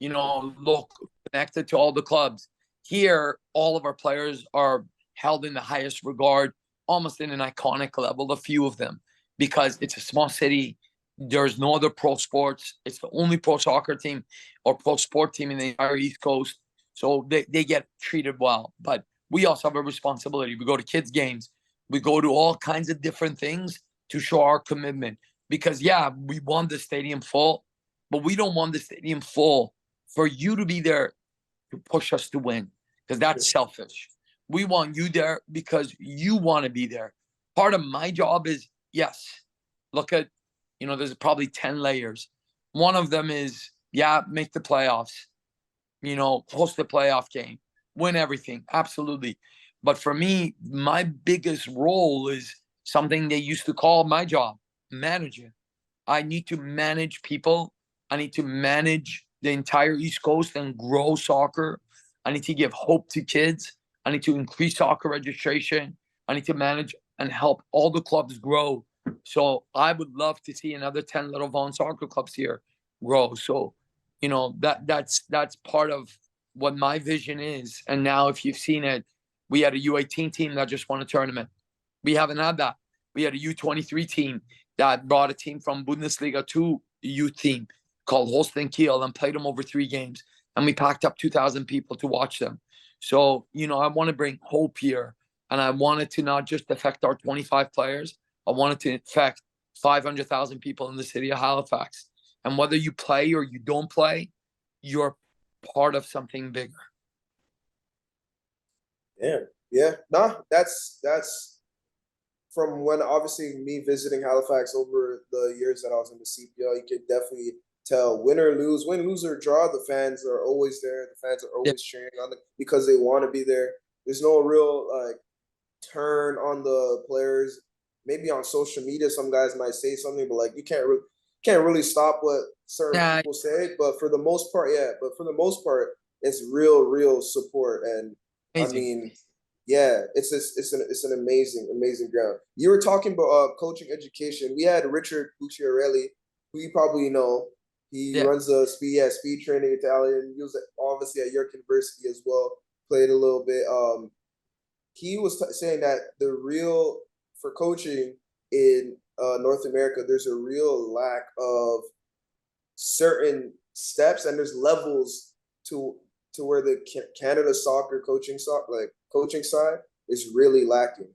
Look, connected to all the clubs. Here, all of our players are held in the highest regard, almost in an iconic level, a few of them, because it's a small city. There's no other pro sports. It's the only pro soccer team or pro sport team in the entire East Coast. So they get treated well. But we also have a responsibility. We go to kids' games. We go to all kinds of different things to show our commitment. Because, yeah, we want the stadium full, but we don't want the stadium full for you to be there to push us to win, because that's selfish. We want you there because you want to be there. Part of my job is, yes, look at, there's probably 10 layers. One of them is, yeah, make the playoffs, host the playoff game, win everything. Absolutely. But for me, my biggest role is something they used to call my job, manager. I need to manage people. I need to manage the entire East Coast and grow soccer. I need to give hope to kids. I need to increase soccer registration. I need to manage and help all the clubs grow. So I would love to see another 10 little Vaughan soccer clubs here grow. So, that's part of what my vision is. And now if you've seen it, we had a U18 team that just won a tournament. We haven't had that. We had a U23 team that brought a team from Bundesliga to a youth team called Holstein Kiel and played them over 3 games. And we packed up 2,000 people to watch them. So, I want to bring hope here. And I want it to not just affect our 25 players. I want it to affect 500,000 people in the city of Halifax. And whether you play or you don't play, you're part of something bigger. Yeah. Nah, that's from when obviously me visiting Halifax over the years that I was in the CPL, you could definitely tell win or lose, or draw, the fans are always there. The fans are always cheering on them because they want to be there. There's no real turn on the players. Maybe on social media, some guys might say something, but like you can't really stop what certain people say. But for the most part, it's real support. And amazing. I mean, yeah, it's an amazing ground. You were talking about coaching education. We had Richard Bucciarelli, who you probably know. He runs the speed training Italian. He was obviously at York University as well. Played a little bit. He was saying that for coaching in North America, there's a real lack of certain steps, and there's levels to where the Canada soccer coaching side is really lacking.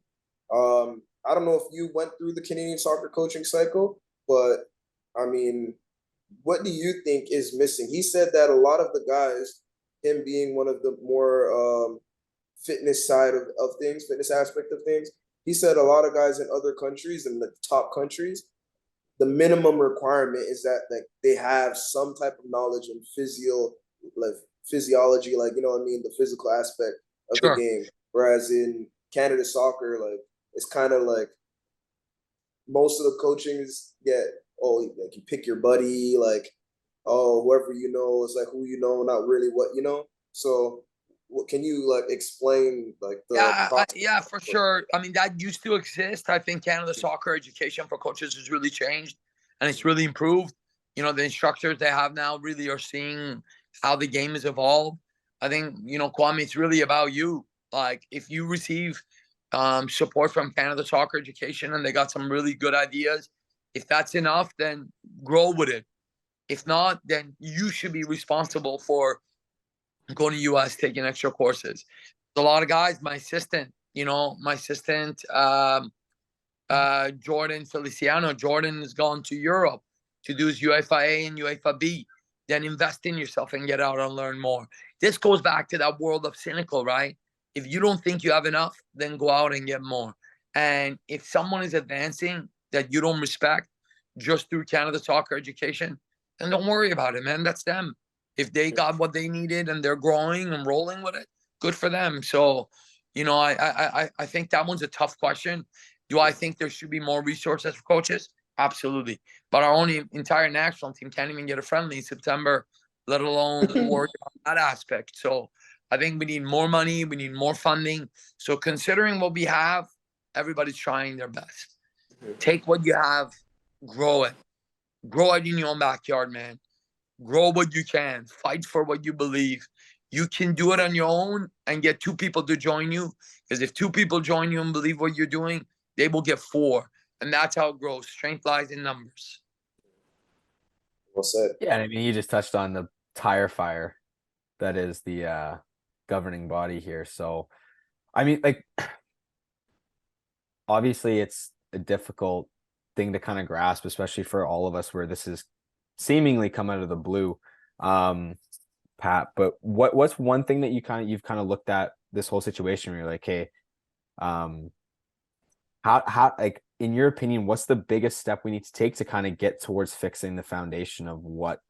I don't know if you went through the Canadian soccer coaching cycle, but I mean, what do you think is missing? He said that a lot of the guys, him being one of the more fitness side of things, fitness aspect of things, he said a lot of guys in other countries, in the top countries, the minimum requirement is that like they have some type of knowledge in like physiology, like you know what I mean, the physical aspect of the Sure. game. Whereas in Canada soccer, like it's kind of like most of the coachings get like you pick your buddy, like whoever you know is like who you know, not really what you know. So what can you like explain like the process? Yeah, for sure. I mean, that used to exist. I think Canada soccer education for coaches has really changed and it's really improved. You know, the instructors they have now really are seeing how the game has evolved. I think, Kwame, it's really about you. Like, if you receive support from Canada soccer education and they got some really good ideas, if that's enough, then grow with it. If not, then you should be responsible for going to US, taking extra courses. A lot of guys, my assistant, Jordan Feliciano. Jordan has gone to Europe to do his UEFA A and UEFA B. Then invest in yourself and get out and learn more. This goes back to that world of cynical, right? If you don't think you have enough, then go out and get more. And if someone is advancing that you don't respect just through Canada soccer education, then don't worry about it, man. That's them. If they got what they needed and they're growing and rolling with it, good for them. So, I think that one's a tough question. Do I think there should be more resources for coaches? Absolutely. But our only entire national team can't even get a friendly in September, let alone worry on that aspect. So I think we need more money. We need more funding. So considering what we have, everybody's trying their best. Take what you have, grow it. Grow it in your own backyard, man. Grow what you can. Fight for what you believe. You can do it on your own and get two people to join you. Because if two people join you and believe what you're doing, they will get four. And that's how it grows. Strength lies in numbers. Well said. Yeah, I mean, you just touched on the tire fire that is the governing body here. So, I mean, like, obviously, it's a difficult thing to kind of grasp, especially for all of us, where this is seemingly come out of the blue, Pat. But what's one thing that you've kind of looked at this whole situation where you're like, hey, how like in your opinion, what's the biggest step we need to take to kind of get towards fixing the foundation of what's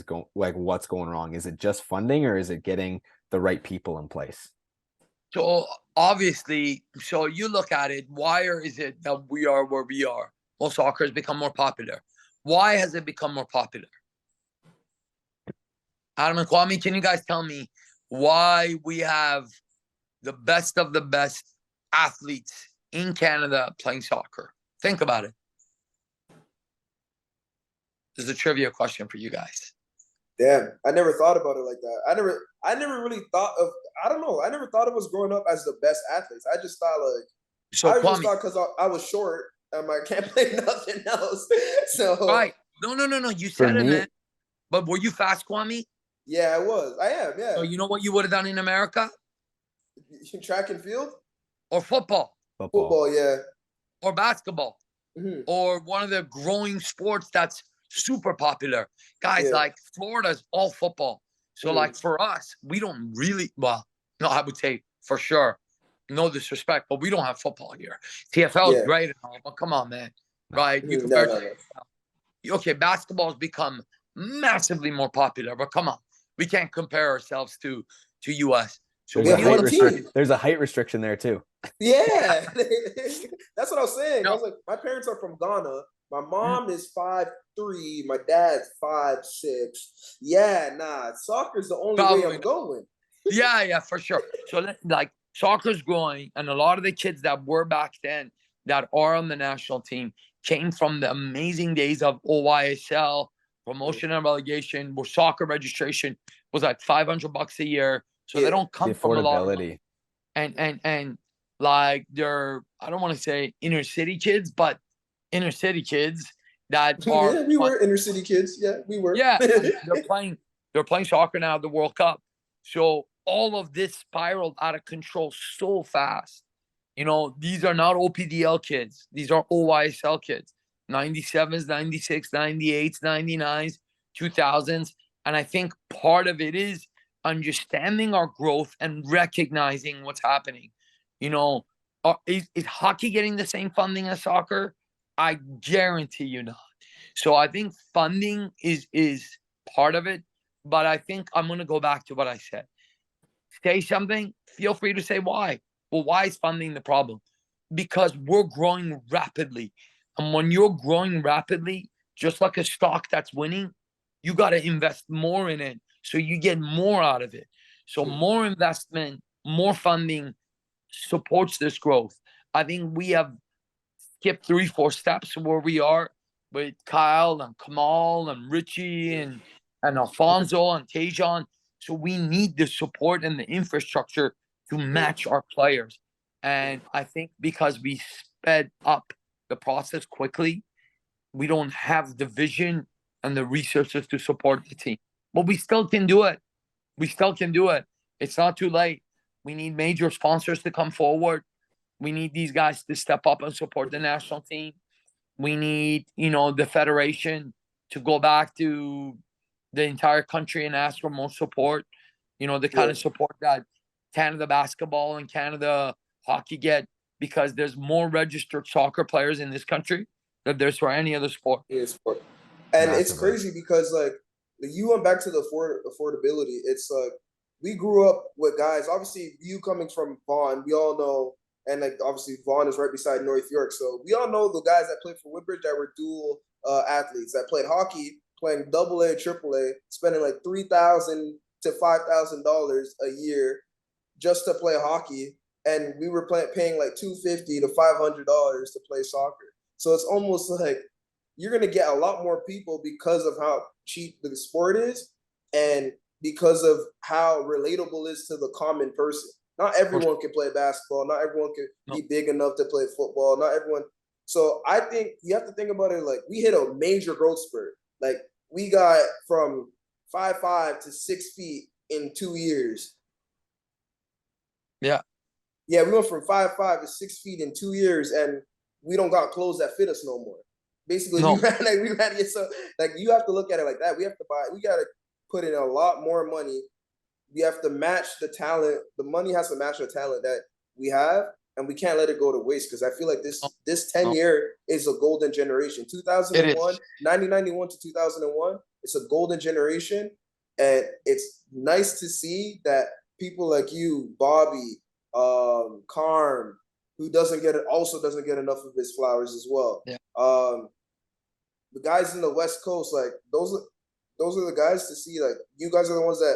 going wrong? Is it just funding or is it getting the right people in place? So obviously, so you look at it, why is it that we are where we are? Well, soccer has become more popular. Why has it become more popular? Adam and Kwame, can you guys tell me why we have the best of the best athletes in Canada playing soccer? Think about it. This is a trivia question for you guys. Damn, I never thought about it like that. I never really thought of. I don't know. I never thought of us growing up as the best athletes. I just thought like. So I Kwame, just thought because I was short, I can't play nothing else. So right? No. You For said it, me, man. But were you fast, Kwame? yeah, I was. I am. Yeah. So you know what you would have done in America? Track and field Or football? football, yeah. Or basketball? Mm-hmm. Or one of the growing sports that's super popular. Guys, Yeah. like Florida's all football. So like for us, we don't really, well, no, I would say for sure, no disrespect, but we don't have football here. TFL is Yeah. great and all, but come on, man. Right? You No, compare no, to no. okay, basketball's become massively more popular, but come on. We can't compare ourselves to US. So there's We a have we height one look team. there's a height restriction there too. Yeah. That's what I was saying. I no, was like, my parents are from Ghana. My mom is 5'3". My dad's 5'6". Yeah, nah. Soccer's the only way probably I'm going. yeah, for sure. So like soccer's growing, and a lot of the kids that were back then that are on the national team came from the amazing days of OYSL, promotion and relegation, where soccer registration was like $500 a year. So they Yeah. don't The come from a lot of money. affordability. And like they're, I don't want to say inner city kids, but inner city kids that are Yeah, we were inner city kids. Yeah, we were. yeah, and they're playing soccer now at the World Cup. So all of this spiraled out of control so fast These are not OPDL kids. These are OYSL kids. 97s, 96, 98s, 99s, 2000s. And I think part of it is understanding our growth and recognizing what's happening. Is hockey getting the same funding as soccer? I guarantee you not. So I think funding is part of it. But I think I'm going to go back to what I said. Say something, feel free to say why. Well, why is funding the problem? Because we're growing rapidly. And when you're growing rapidly, just like a stock that's winning, you got to invest more in it so you get more out of it. So more investment, more funding supports this growth. I think we have skipped 3, 4 steps where we are with Kyle and Kamal and Richie and Alfonso and Tejan. So we need the support and the infrastructure to match our players. And I think because we sped up the process quickly, we don't have the vision and the resources to support the team. But we still can do it. We still can do it. It's not too late. We need major sponsors to come forward. We need these guys to step up and support the national team. We need, the federation to go back to the entire country and ask for more support. The kind of support that Canada basketball and Canada hockey get, because there's more registered soccer players in this country than there's for any other sport. And it's crazy because like you went back to the affordability. It's like we grew up with guys. Obviously, you coming from Vaughan, we all know, and like obviously Vaughan is right beside North York, so we all know the guys that played for Woodbridge that were dual athletes that played hockey, playing AA, AAA, spending like $3,000 to $5,000 a year just to play hockey, and we were paying like $250 to $500 to play soccer. So it's almost like you're gonna get a lot more people because of how cheap the sport is, and because of how relatable it is to the common person. Not everyone can play basketball. Not everyone can be big enough to play football. Not everyone. So I think you have to think about it like we hit a major growth spurt. Like we got from 5'5" to 6 feet in 2 years. Yeah. Yeah, we went from 5'5" to 6 feet in 2 years, and we don't got clothes that fit us no more. Basically, we ran it. So like you have to look at it like that. We have to buy. We got to put in a lot more money. We have to match the talent. The money has to match the talent that we have, and we can't let it go to waste, because I feel like this 10-year is a golden generation. 2001, 1991 to 2001, it's a golden generation, and it's nice to see that people like you, Bobby, Carm, who doesn't get enough of his flowers as well. Yeah. The guys in the West Coast, like those are the guys to see. Like you guys are the ones that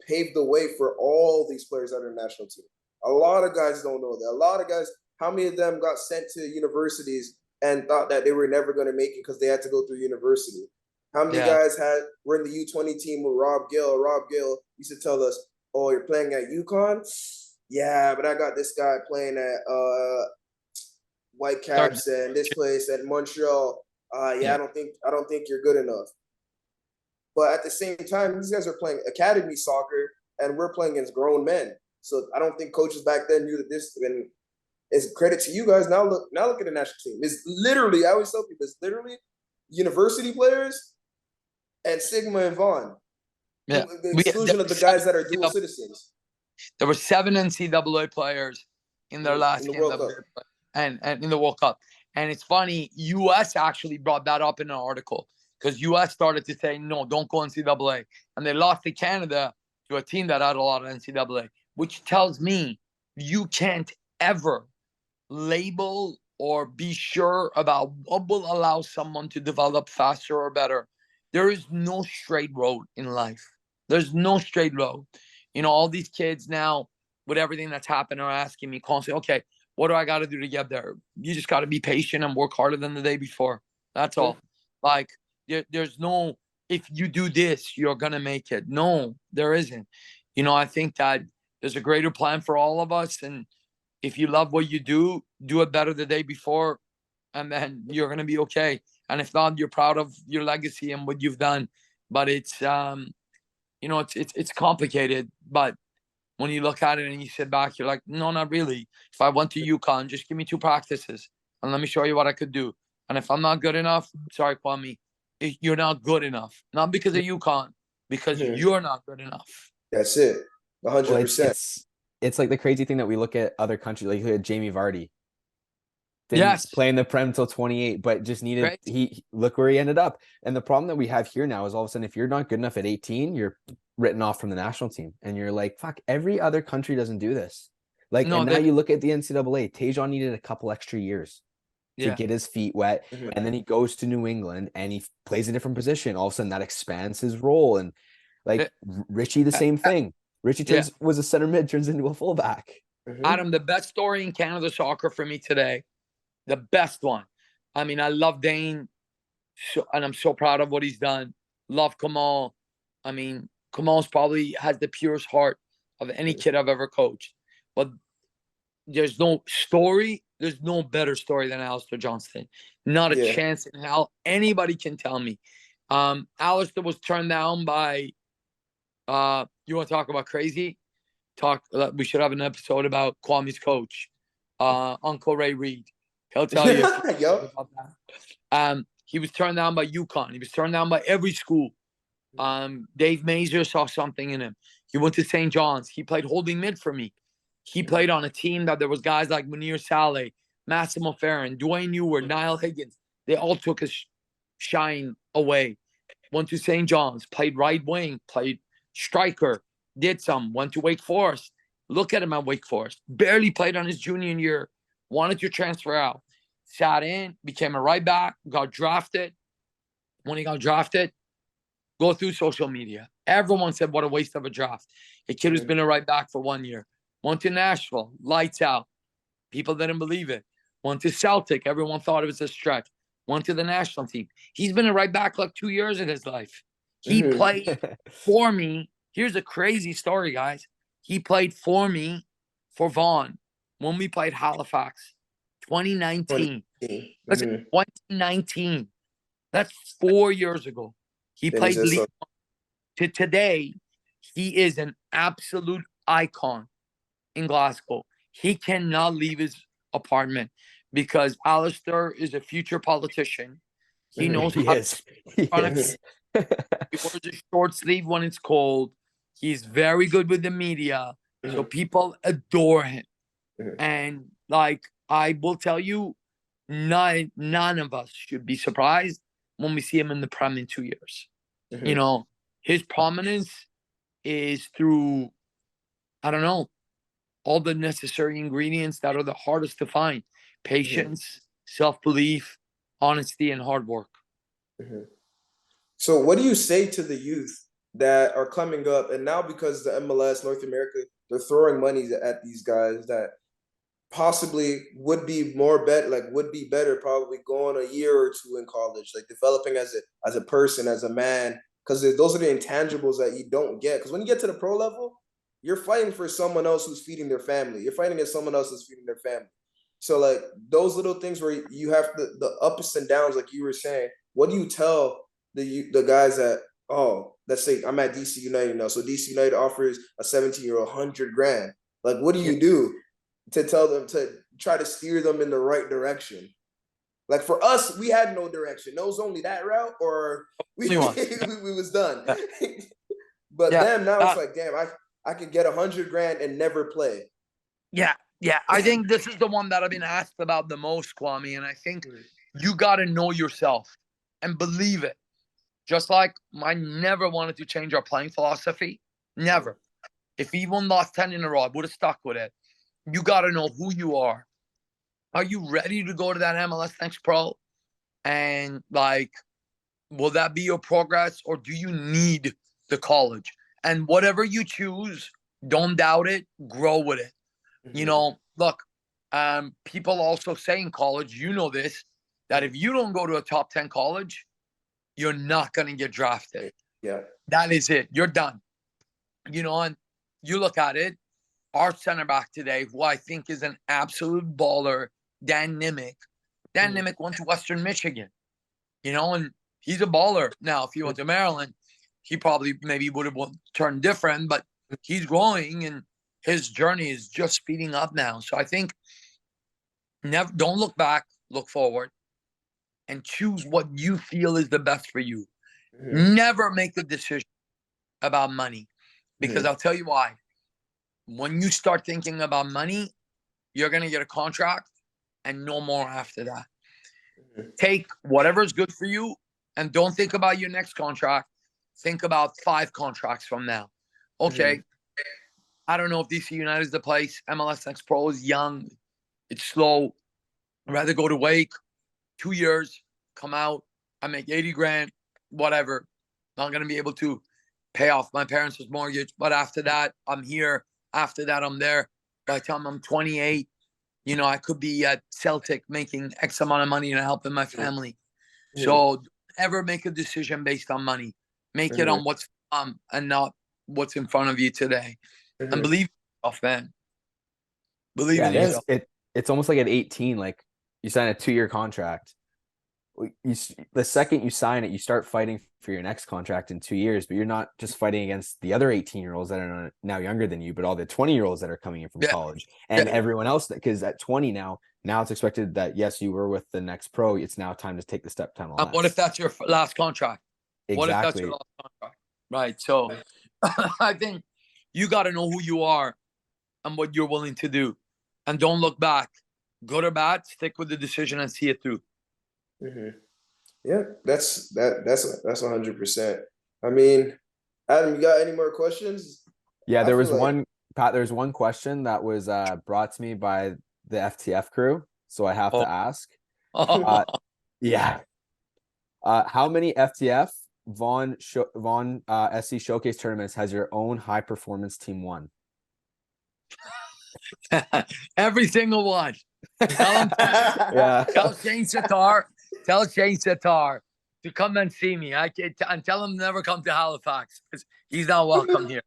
paved the way for all these players that are national team. A lot of guys don't know that. A lot of guys, how many of them got sent to universities and thought that they were never going to make it because they had to go through university? How many guys were in the U20 team with Rob Gill? Rob Gill used to tell us, "Oh, you're playing at UConn? Yeah, but I got this guy playing at Whitecaps and this place at Montreal. I don't think you're good enough." But at the same time, these guys are playing academy soccer, and we're playing against grown men. So I don't think coaches back then knew that this. And it's credit to you guys. Now look at the national team. It's literally, I always tell people, it's literally university players and Sigma and Vaughn. Yeah. The exclusion of the guys that are dual citizens. There were 7 NCAA players in their last NCAA and in the World Cup. And it's funny, US actually brought that up in an article, because US started to say, no, don't go NCAA. And they lost to Canada to a team that had a lot of NCAA, which tells me you can't ever label or be sure about what will allow someone to develop faster or better. There is no straight road in life. There's no straight road. All these kids now, with everything that's happened, are asking me constantly, okay, what do I got to do to get there? You just got to be patient and work harder than the day before. That's all. Like, there's no, if you do this, you're going to make it. No, there isn't. I think that there's a greater plan for all of us. And if you love what you do it better the day before, and then you're going to be okay. And if not, you're proud of your legacy and what you've done. But it's, it's complicated. But when you look at it and you sit back, you're like, no, not really. If I went to UConn, just give me 2 practices and let me show you what I could do. And if I'm not good enough, sorry, Kwame, you're not good enough. Not because of UConn, because you're not good enough. That's it. Well, 100%. it's like the crazy thing that we look at other countries, like look at Jamie Vardy. Didn't Yes. play in the Prem till 28, but just needed he look where he ended up. And the problem that we have here now is all of a sudden, if you're not good enough at 18, you're written off from the national team. And you're like, fuck, every other country doesn't do this. Like, No, and now you look at the NCAA, Tejon needed a couple extra years to get his feet wet. And then he goes to New England and he plays a different position. All of a sudden that expands his role. And like Richie, the same thing. Richie was a center mid, turns into a fullback. Adam, the best story in Canada soccer for me today, the best one. I mean, I love Dane, and I'm so proud of what he's done. Love Kamal. I mean, Kamal's probably has the purest heart of any kid I've ever coached. But there's no better story than Alistair Johnston. Not a chance in hell. Anybody can tell me. Alistair was turned down by, you want to talk about crazy? We should have an episode about Kwame's coach, Uncle Ray Reid. He'll tell you about that. He was turned down by UConn. He was turned down by every school. Dave Mazur saw something in him. He went to St. John's. He played holding mid for me. He played on a team that there was guys like Munir Saleh, Massimo Ferrin, Dwayne Ewer, Niall Higgins. They all took his shine away. Went to St. John's, played right wing, played striker, did some, went to Wake Forest. Look at him at Wake Forest. Barely played on his junior year. Wanted to transfer out. Sat in, became a right back, got drafted. When he got drafted, go through social media. Everyone said, what a waste of a draft. A kid who's been a right back for 1 year. Went to Nashville, lights out. People didn't believe it. Went to Celtic. Everyone thought it was a stretch. Went to the national team. He's been a right back like 2 years in his life. He played for me. Here's a crazy story, guys. He played for me for Vaughan when we played Halifax, 2019. Listen, 2019. That's 4 years ago. He played league. To today, he is an absolute icon in Glasgow. He cannot leave his apartment because Alistair is a future politician. He knows He is. He wears a short sleeve when it's cold. He's very good with the media. So people adore him. And like I will tell you, none of us should be surprised when we see him in the Prem in 2 years. You know, his prominence is through, I don't know, all the necessary ingredients that are the hardest to find. Patience, self-belief, honesty, and hard work. So what do you say to the youth that are coming up, and now because the MLS, North America, they're throwing money at these guys that possibly would be better probably going a year or two in college, like developing as a person, as a man, because those are the intangibles that you don't get. Because when you get to the pro level, you're fighting for someone else who's feeding their family. You're fighting against someone else who's feeding their family. So like those little things where you have the ups and downs, like you were saying, what do you tell the guys that, let's say I'm at DC United now. So DC United offers a 17-year-old $100,000. Like, what do you do to tell them to try to steer them in the right direction? Like for us, we had no direction. It was only that route, or we was done. But them now it's like, damn, I could get $100,000 and never play. Yeah. I think this is the one that I've been asked about the most, Kwame. And I think you got to know yourself and believe it. Just like I never wanted to change our playing philosophy. Never. If we even lost 10 in a row, I would have stuck with it. You got to know who you are. Are you ready to go to that MLS Next Pro? And like, will that be your progress, or do you need the college? And whatever you choose, don't doubt it. Grow with it. You know, look, people also say in college, you know this, that if you don't go to a top 10 college, you're not going to get drafted. Yeah. That is it. You're done. You know, and you look at it, our center back today, who I think is an absolute baller, Dan Nimick. Dan Nimick went to Western Michigan, you know, and he's a baller. Now, if he went to Maryland, he probably maybe would have turned different, but he's growing. And his journey is just speeding up now. So I think don't look back, look forward, and choose what you feel is the best for you. Never make the decision about money, because I'll tell you why. When you start thinking about money, you're going to get a contract and no more after that. Take whatever is good for you and don't think about your next contract. Think about 5 contracts from now. Okay. I don't know if DC United is the place. MLS Next Pro is young. It's slow. I'd rather go to Wake, 2 years, come out. I make 80 grand, whatever. Not going to be able to pay off my parents' mortgage. But after that, I'm here. After that, I'm there. By the time I'm 28, I could be at Celtic making X amount of money and helping my family. So don't ever make a decision based on money. Make it on what's and not what's in front of you today. And believe in yourself, man. Believe in yourself. It's almost like at 18, like you sign a 2-year contract. The second you sign it, you start fighting for your next contract in 2 years, but you're not just fighting against the other 18-year-olds that are now younger than you, but all the 20-year-olds that are coming in from college and everyone else, because at 20 now it's expected that, yes, you were with the next pro. It's now time to take the step to MLS. What if that's your last contract? Exactly. What if that's your last contract? Right. So I think you got to know who you are and what you're willing to do, and don't look back. Good or bad, stick with the decision and see it through. Yeah, that's 100%. I mean, Adam, you got any more questions? Yeah, there was one, Pat. There's one question that was brought to me by the FTF crew, so I have to ask. Yeah, how many FTF Vaughn SC Showcase tournaments has your own high performance team won? Every single one. Tell Shane Sitar. Tell Shane Sitar to come and see me. And tell him to never come to Halifax because he's not welcome here.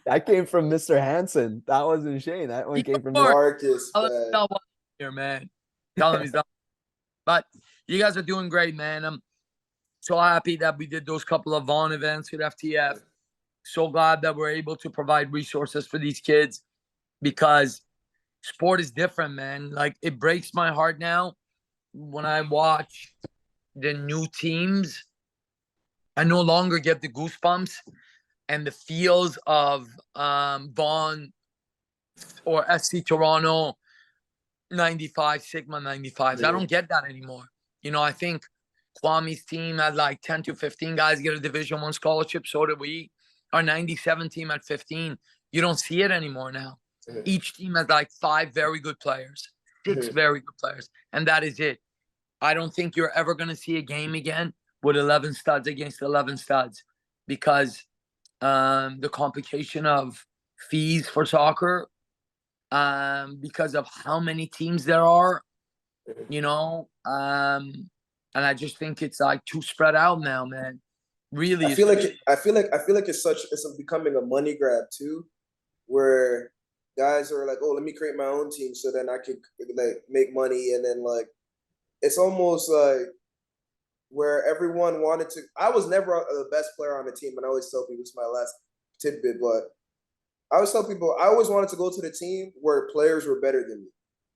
That came from Mr. Hansen. That wasn't Shane. That one came from Marcus. Tell him he's not welcome here, man. Tell him he's not. But you guys are doing great, man. I'm so happy that we did those couple of Vaughn events with FTF. So glad that we're able to provide resources for these kids, because sport is different, man. Like, it breaks my heart now when I watch the new teams. I no longer get the goosebumps and the feels of Vaughn or SC Toronto 95, Sigma 95s. I don't get that anymore. I think Kwame's team had like 10 to 15 guys get a Division I scholarship. So did we. Our 97 team at 15. You don't see it anymore now. Each team has like 5 very good players, 6 very good players, and that is it. I don't think you're ever going to see a game again with 11 studs against 11 studs, because the complication of fees for soccer, because of how many teams there are, and I just think it's like too spread out now, man. Really, I feel like it's becoming a money grab too, where guys are like, oh, let me create my own team so then I can like make money, and then like it's almost like where everyone wanted to. I was never the best player on the team, and I always tell people, it's my last tidbit, but I always tell people I always wanted to go to the team where players were better than me,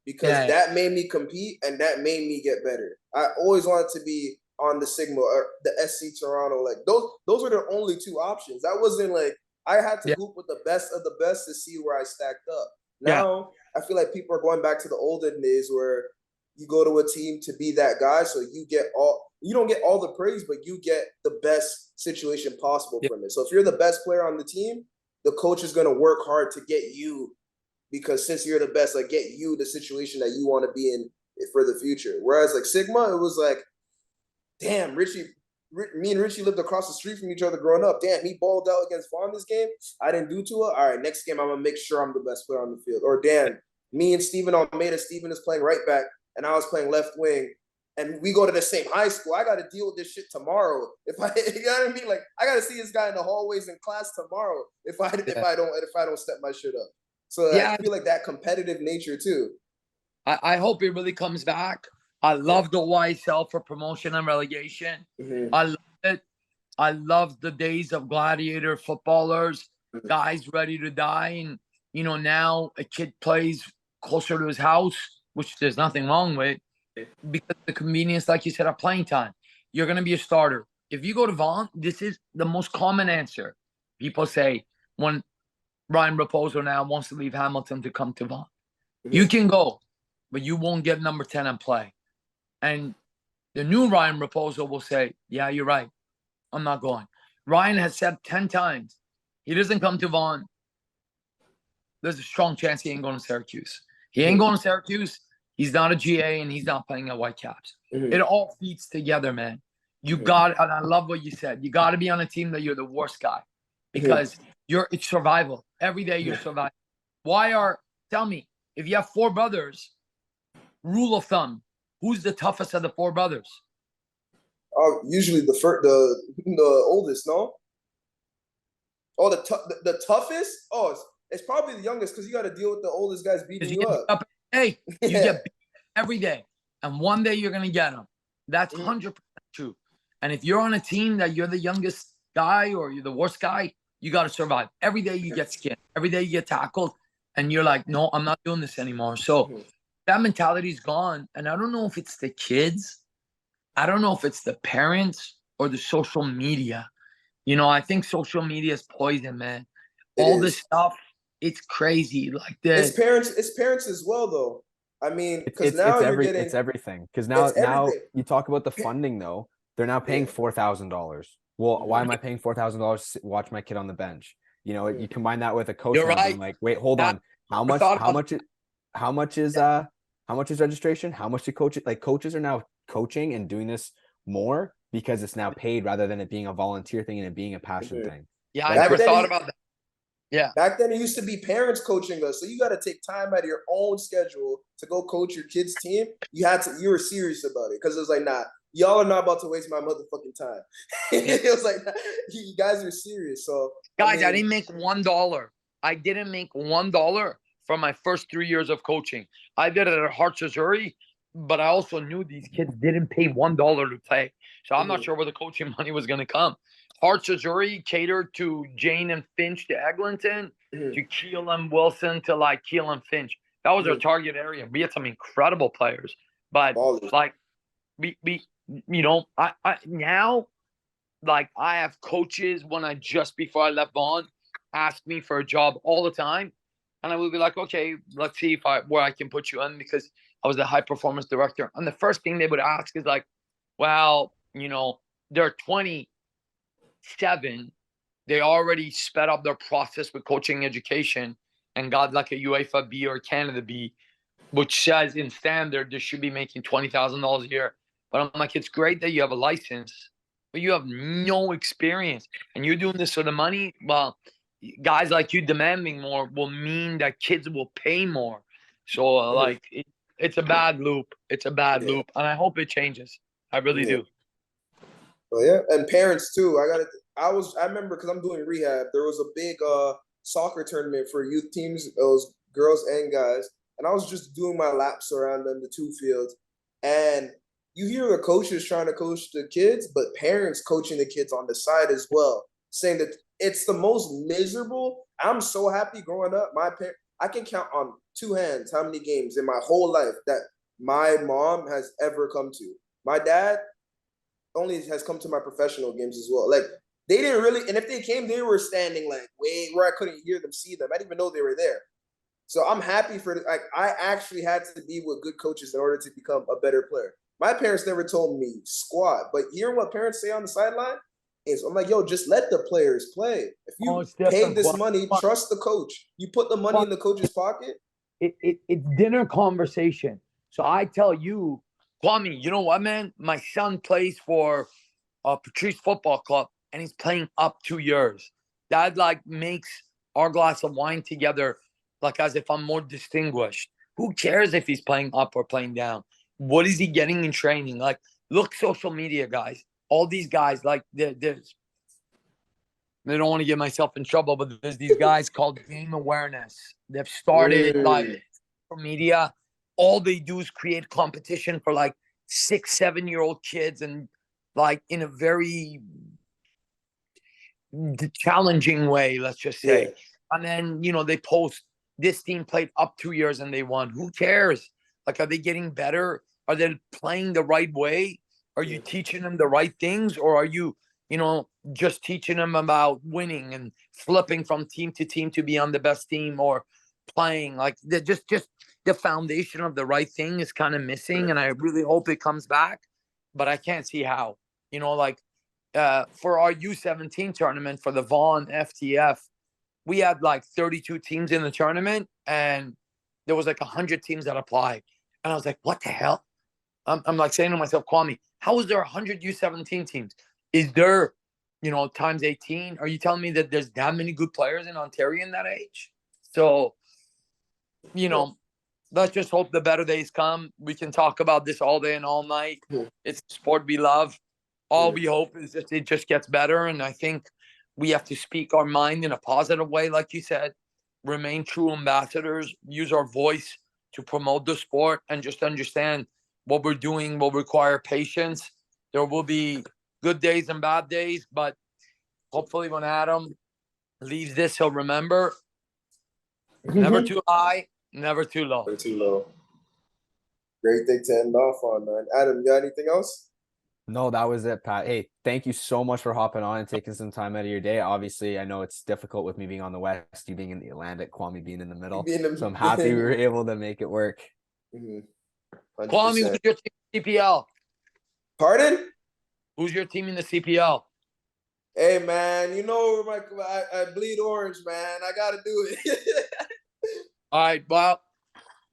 because that made me compete and that made me get better. I always wanted to be on the Sigma or the SC Toronto. Like those were the only 2 options. That wasn't like I had to hoop with the best of the best to see where I stacked up. Now I feel like people are going back to the olden days where you go to a team to be that guy, so you don't get all the praise, but you get the best situation possible from it. So if you're the best player on the team, the coach is going to work hard to get you, because since you're the best, like get you the situation that you want to be in for the future. Whereas like Sigma, it was like, damn, me and Richie lived across the street from each other growing up. Damn, he balled out against Vaughn this game. I didn't do too well. All right, next game I'm gonna make sure I'm the best player on the field. Or damn, me and Steven Almeida, Steven is playing right back and I was playing left wing, and we go to the same high school. I got to deal with this shit tomorrow. You know what I mean? Like, I got to see this guy in the hallways in class tomorrow if I don't step my shit up. So I feel like that competitive nature too. I hope it really comes back. I love the YSL for promotion and relegation. I love it. I love the days of gladiator footballers. guys ready to die. And, now a kid plays closer to his house, which there's nothing wrong with, because the convenience, like you said, of playing time. You're going to be a starter. If you go to Vaughn, this is the most common answer. People say when Ryan Raposo now wants to leave Hamilton to come to Vaughn. You can go, but you won't get number 10 and play. And the new Ryan Raposo will say, yeah, you're right. I'm not going. Ryan has said 10 times, he doesn't come to Vaughn. There's a strong chance he ain't going to Syracuse. He ain't going to Syracuse. He's not a GA, and he's not playing at Whitecaps. It all feeds together, man. You got, and I love what you said. You got to be on a team that you're the worst guy, because it's survival. Every day you're surviving. Tell me, if you have 4 brothers, rule of thumb, who's the toughest of the 4 brothers? Usually the oldest, no? Oh, the toughest? Oh, it's probably the youngest, because you got to deal with the oldest guys beating you up. Hey, you get beat every day, and one day you're gonna get them. That's 100% true. And if you're on a team that you're the youngest guy or you're the worst guy, you got to survive. Every day you get skinned. Every day you get tackled, and you're like, no, I'm not doing this anymore. So that mentality's gone, and I don't know if it's the kids. I don't know if it's the parents or the social media. I think social media is poison, man. All this stuff, it's crazy. Like this. It's parents as well, though. I mean, because now it's everything. Because now you talk about the funding, though. They're now paying $4,000. Well, why am I paying $4,000 to watch my kid on the bench? You combine that with a coach. You're right. Being like, wait, hold on. How much is registration? How much do coaches, like, coaches are now coaching and doing this more because it's now paid rather than it being a volunteer thing and it being a passion thing. Yeah, I never thought about that. Yeah. Back then, it used to be parents coaching us. So you got to take time out of your own schedule to go coach your kid's team. You were serious about it, because it was like, nah, y'all are not about to waste my motherfucking time. It was like, you guys are serious. So, guys, I didn't make $1. I didn't make $1 from my first 3 years of coaching. I did it at Hearts Missouri, but I also knew these kids didn't pay $1 to play. So I'm not sure where the coaching money was going to come. Hearts Missouri catered to Jane and Finch to Eglinton, to Keel and Wilson to like Keel and Finch. That was our target area. We had some incredible players, but like we I now, like, I have coaches when before I left Vaughn, ask me for a job all the time, and I would be like, okay, let's see where I can put you in, because I was the high performance director. And the first thing they would ask is like, well, they're 27. They already sped up their process with coaching education and got like a UEFA B or a Canada B, which says in standard they should be making $20,000 a year. But I'm like, it's great that you have a license, but you have no experience, and you're doing this for the money. Well, guys like you demanding more will mean that kids will pay more. So it's a bad loop. It's a bad loop, and I hope it changes. I really do. Well, yeah, and parents too. I remember, because I'm doing rehab. There was a big soccer tournament for youth teams. It was girls and guys, and I was just doing my laps around them, the 2 fields, and you hear the coaches trying to coach the kids, but parents coaching the kids on the side as well, saying that it's the most miserable. I'm so happy growing up. I can count on 2 hands how many games in my whole life that my mom has ever come to. My dad only has come to my professional games as well. Like, they didn't really, and if they came, they were standing like way where I couldn't hear them, see them. I didn't even know they were there. So I'm happy I actually had to be with good coaches in order to become a better player. My parents never told me squat, but hearing what parents say on the sideline is, I'm like, yo, just let the players play. If you pay this money, trust the coach. You put the money in the coach's pocket. It's dinner conversation. So I tell you, Kwame, you know what, man? My son plays for Patrice Football Club, and he's playing up 2 years. That like makes our glass of wine together like as if I'm more distinguished. Who cares if he's playing up or playing down? What is he getting in training? Like, look, social media, guys. All these guys, like, I don't want to get myself in trouble, but there's these guys called Game Awareness. They've started like social media. All they do is create competition for like 6, 7-year-old kids, and like in a very challenging way, let's just say. Yeah. And then, they post this team played up 2 years and they won. Who cares? Like, are they getting better? Are they playing the right way? Are you teaching them the right things? Or are you, just teaching them about winning and flipping from team to team to be on the best team, or playing like just the foundation of the right thing is kind of missing. And I really hope it comes back, but I can't see how. Like, for our U17 tournament for the Vaughn FTF, we had like 32 teams in the tournament, and there was like 100 teams that applied. And I was like, what the hell? I'm like saying to myself, Kwame, how is there 100 U17 teams? Is there, times 18? Are you telling me that there's that many good players in Ontario in that age? So, let's just hope the better days come. We can talk about this all day and all night. It's a sport we love. All we hope is that it just gets better. And I think we have to speak our mind in a positive way, like you said, remain true ambassadors, use our voice to promote the sport, and just understand what we're doing will require patience. There will be good days and bad days, but hopefully when Adam leaves this, he'll remember never too high, never too low. Never too low. Great thing to end off on, man. Adam, you got anything else? No, that was it, Pat. Hey, thank you so much for hopping on and taking some time out of your day. Obviously, I know it's difficult with me being on the West, you being in the Atlantic, Kwame being in the middle. So I'm happy we were able to make it work. Kwame, who's your team in the CPL? Pardon? Who's your team in the CPL? Hey, man, I bleed orange, man. I got to do it. All right, well,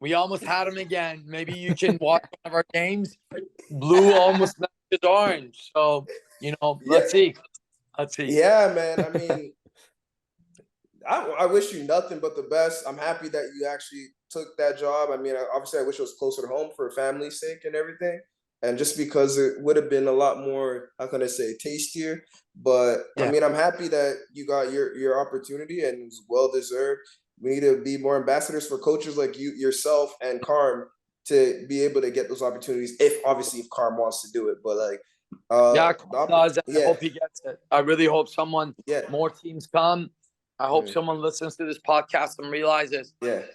we almost had him again. Maybe you can watch one of our games. Blue almost matches orange. So, let's see. Let's see. Yeah, man. I mean, I wish you nothing but the best. I'm happy that you actually took that job. I mean, obviously, I wish it was closer to home for family's sake and everything. And just because it would have been a lot more, how can I say, tastier. But Yeah. I mean, I'm happy that you got your opportunity, and it was well deserved. We need to be more ambassadors for coaches like you, yourself, and Carm to be able to get those opportunities. If Carm wants to do it, but like, Carm does. I hope he gets it. I really hope more teams come. I hope someone listens to this podcast and realizes that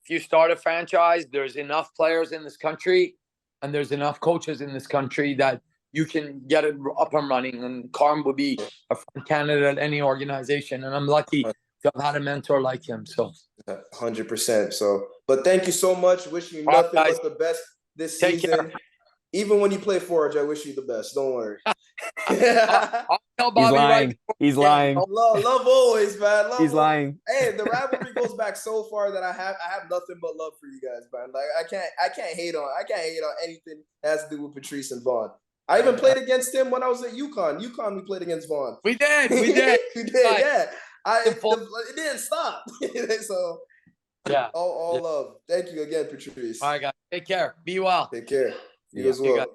if you start a franchise, there's enough players in this country and there's enough coaches in this country that you can get it up and running. And Carm would be a front candidate at any organization. And I'm lucky to have had a mentor like him. So 100%. So, but thank you so much. Wish you nothing but the best this season. Care. Even when you play Forge, I wish you the best. Don't worry. I'll tell Bobby He's lying. He's lying. Love always, man. He's lying. Hey, the rivalry goes back so far that I have nothing but love for you guys, man. Like I can't hate on anything that has to do with Patrice and Vaughn. I even played against him when I was at UConn. UConn, we played against Vaughn. We did. We did. Right. Yeah. It didn't stop. So all love. Thank you again, Patrice. All right, guys. Take care. Be well. Take care. You as well.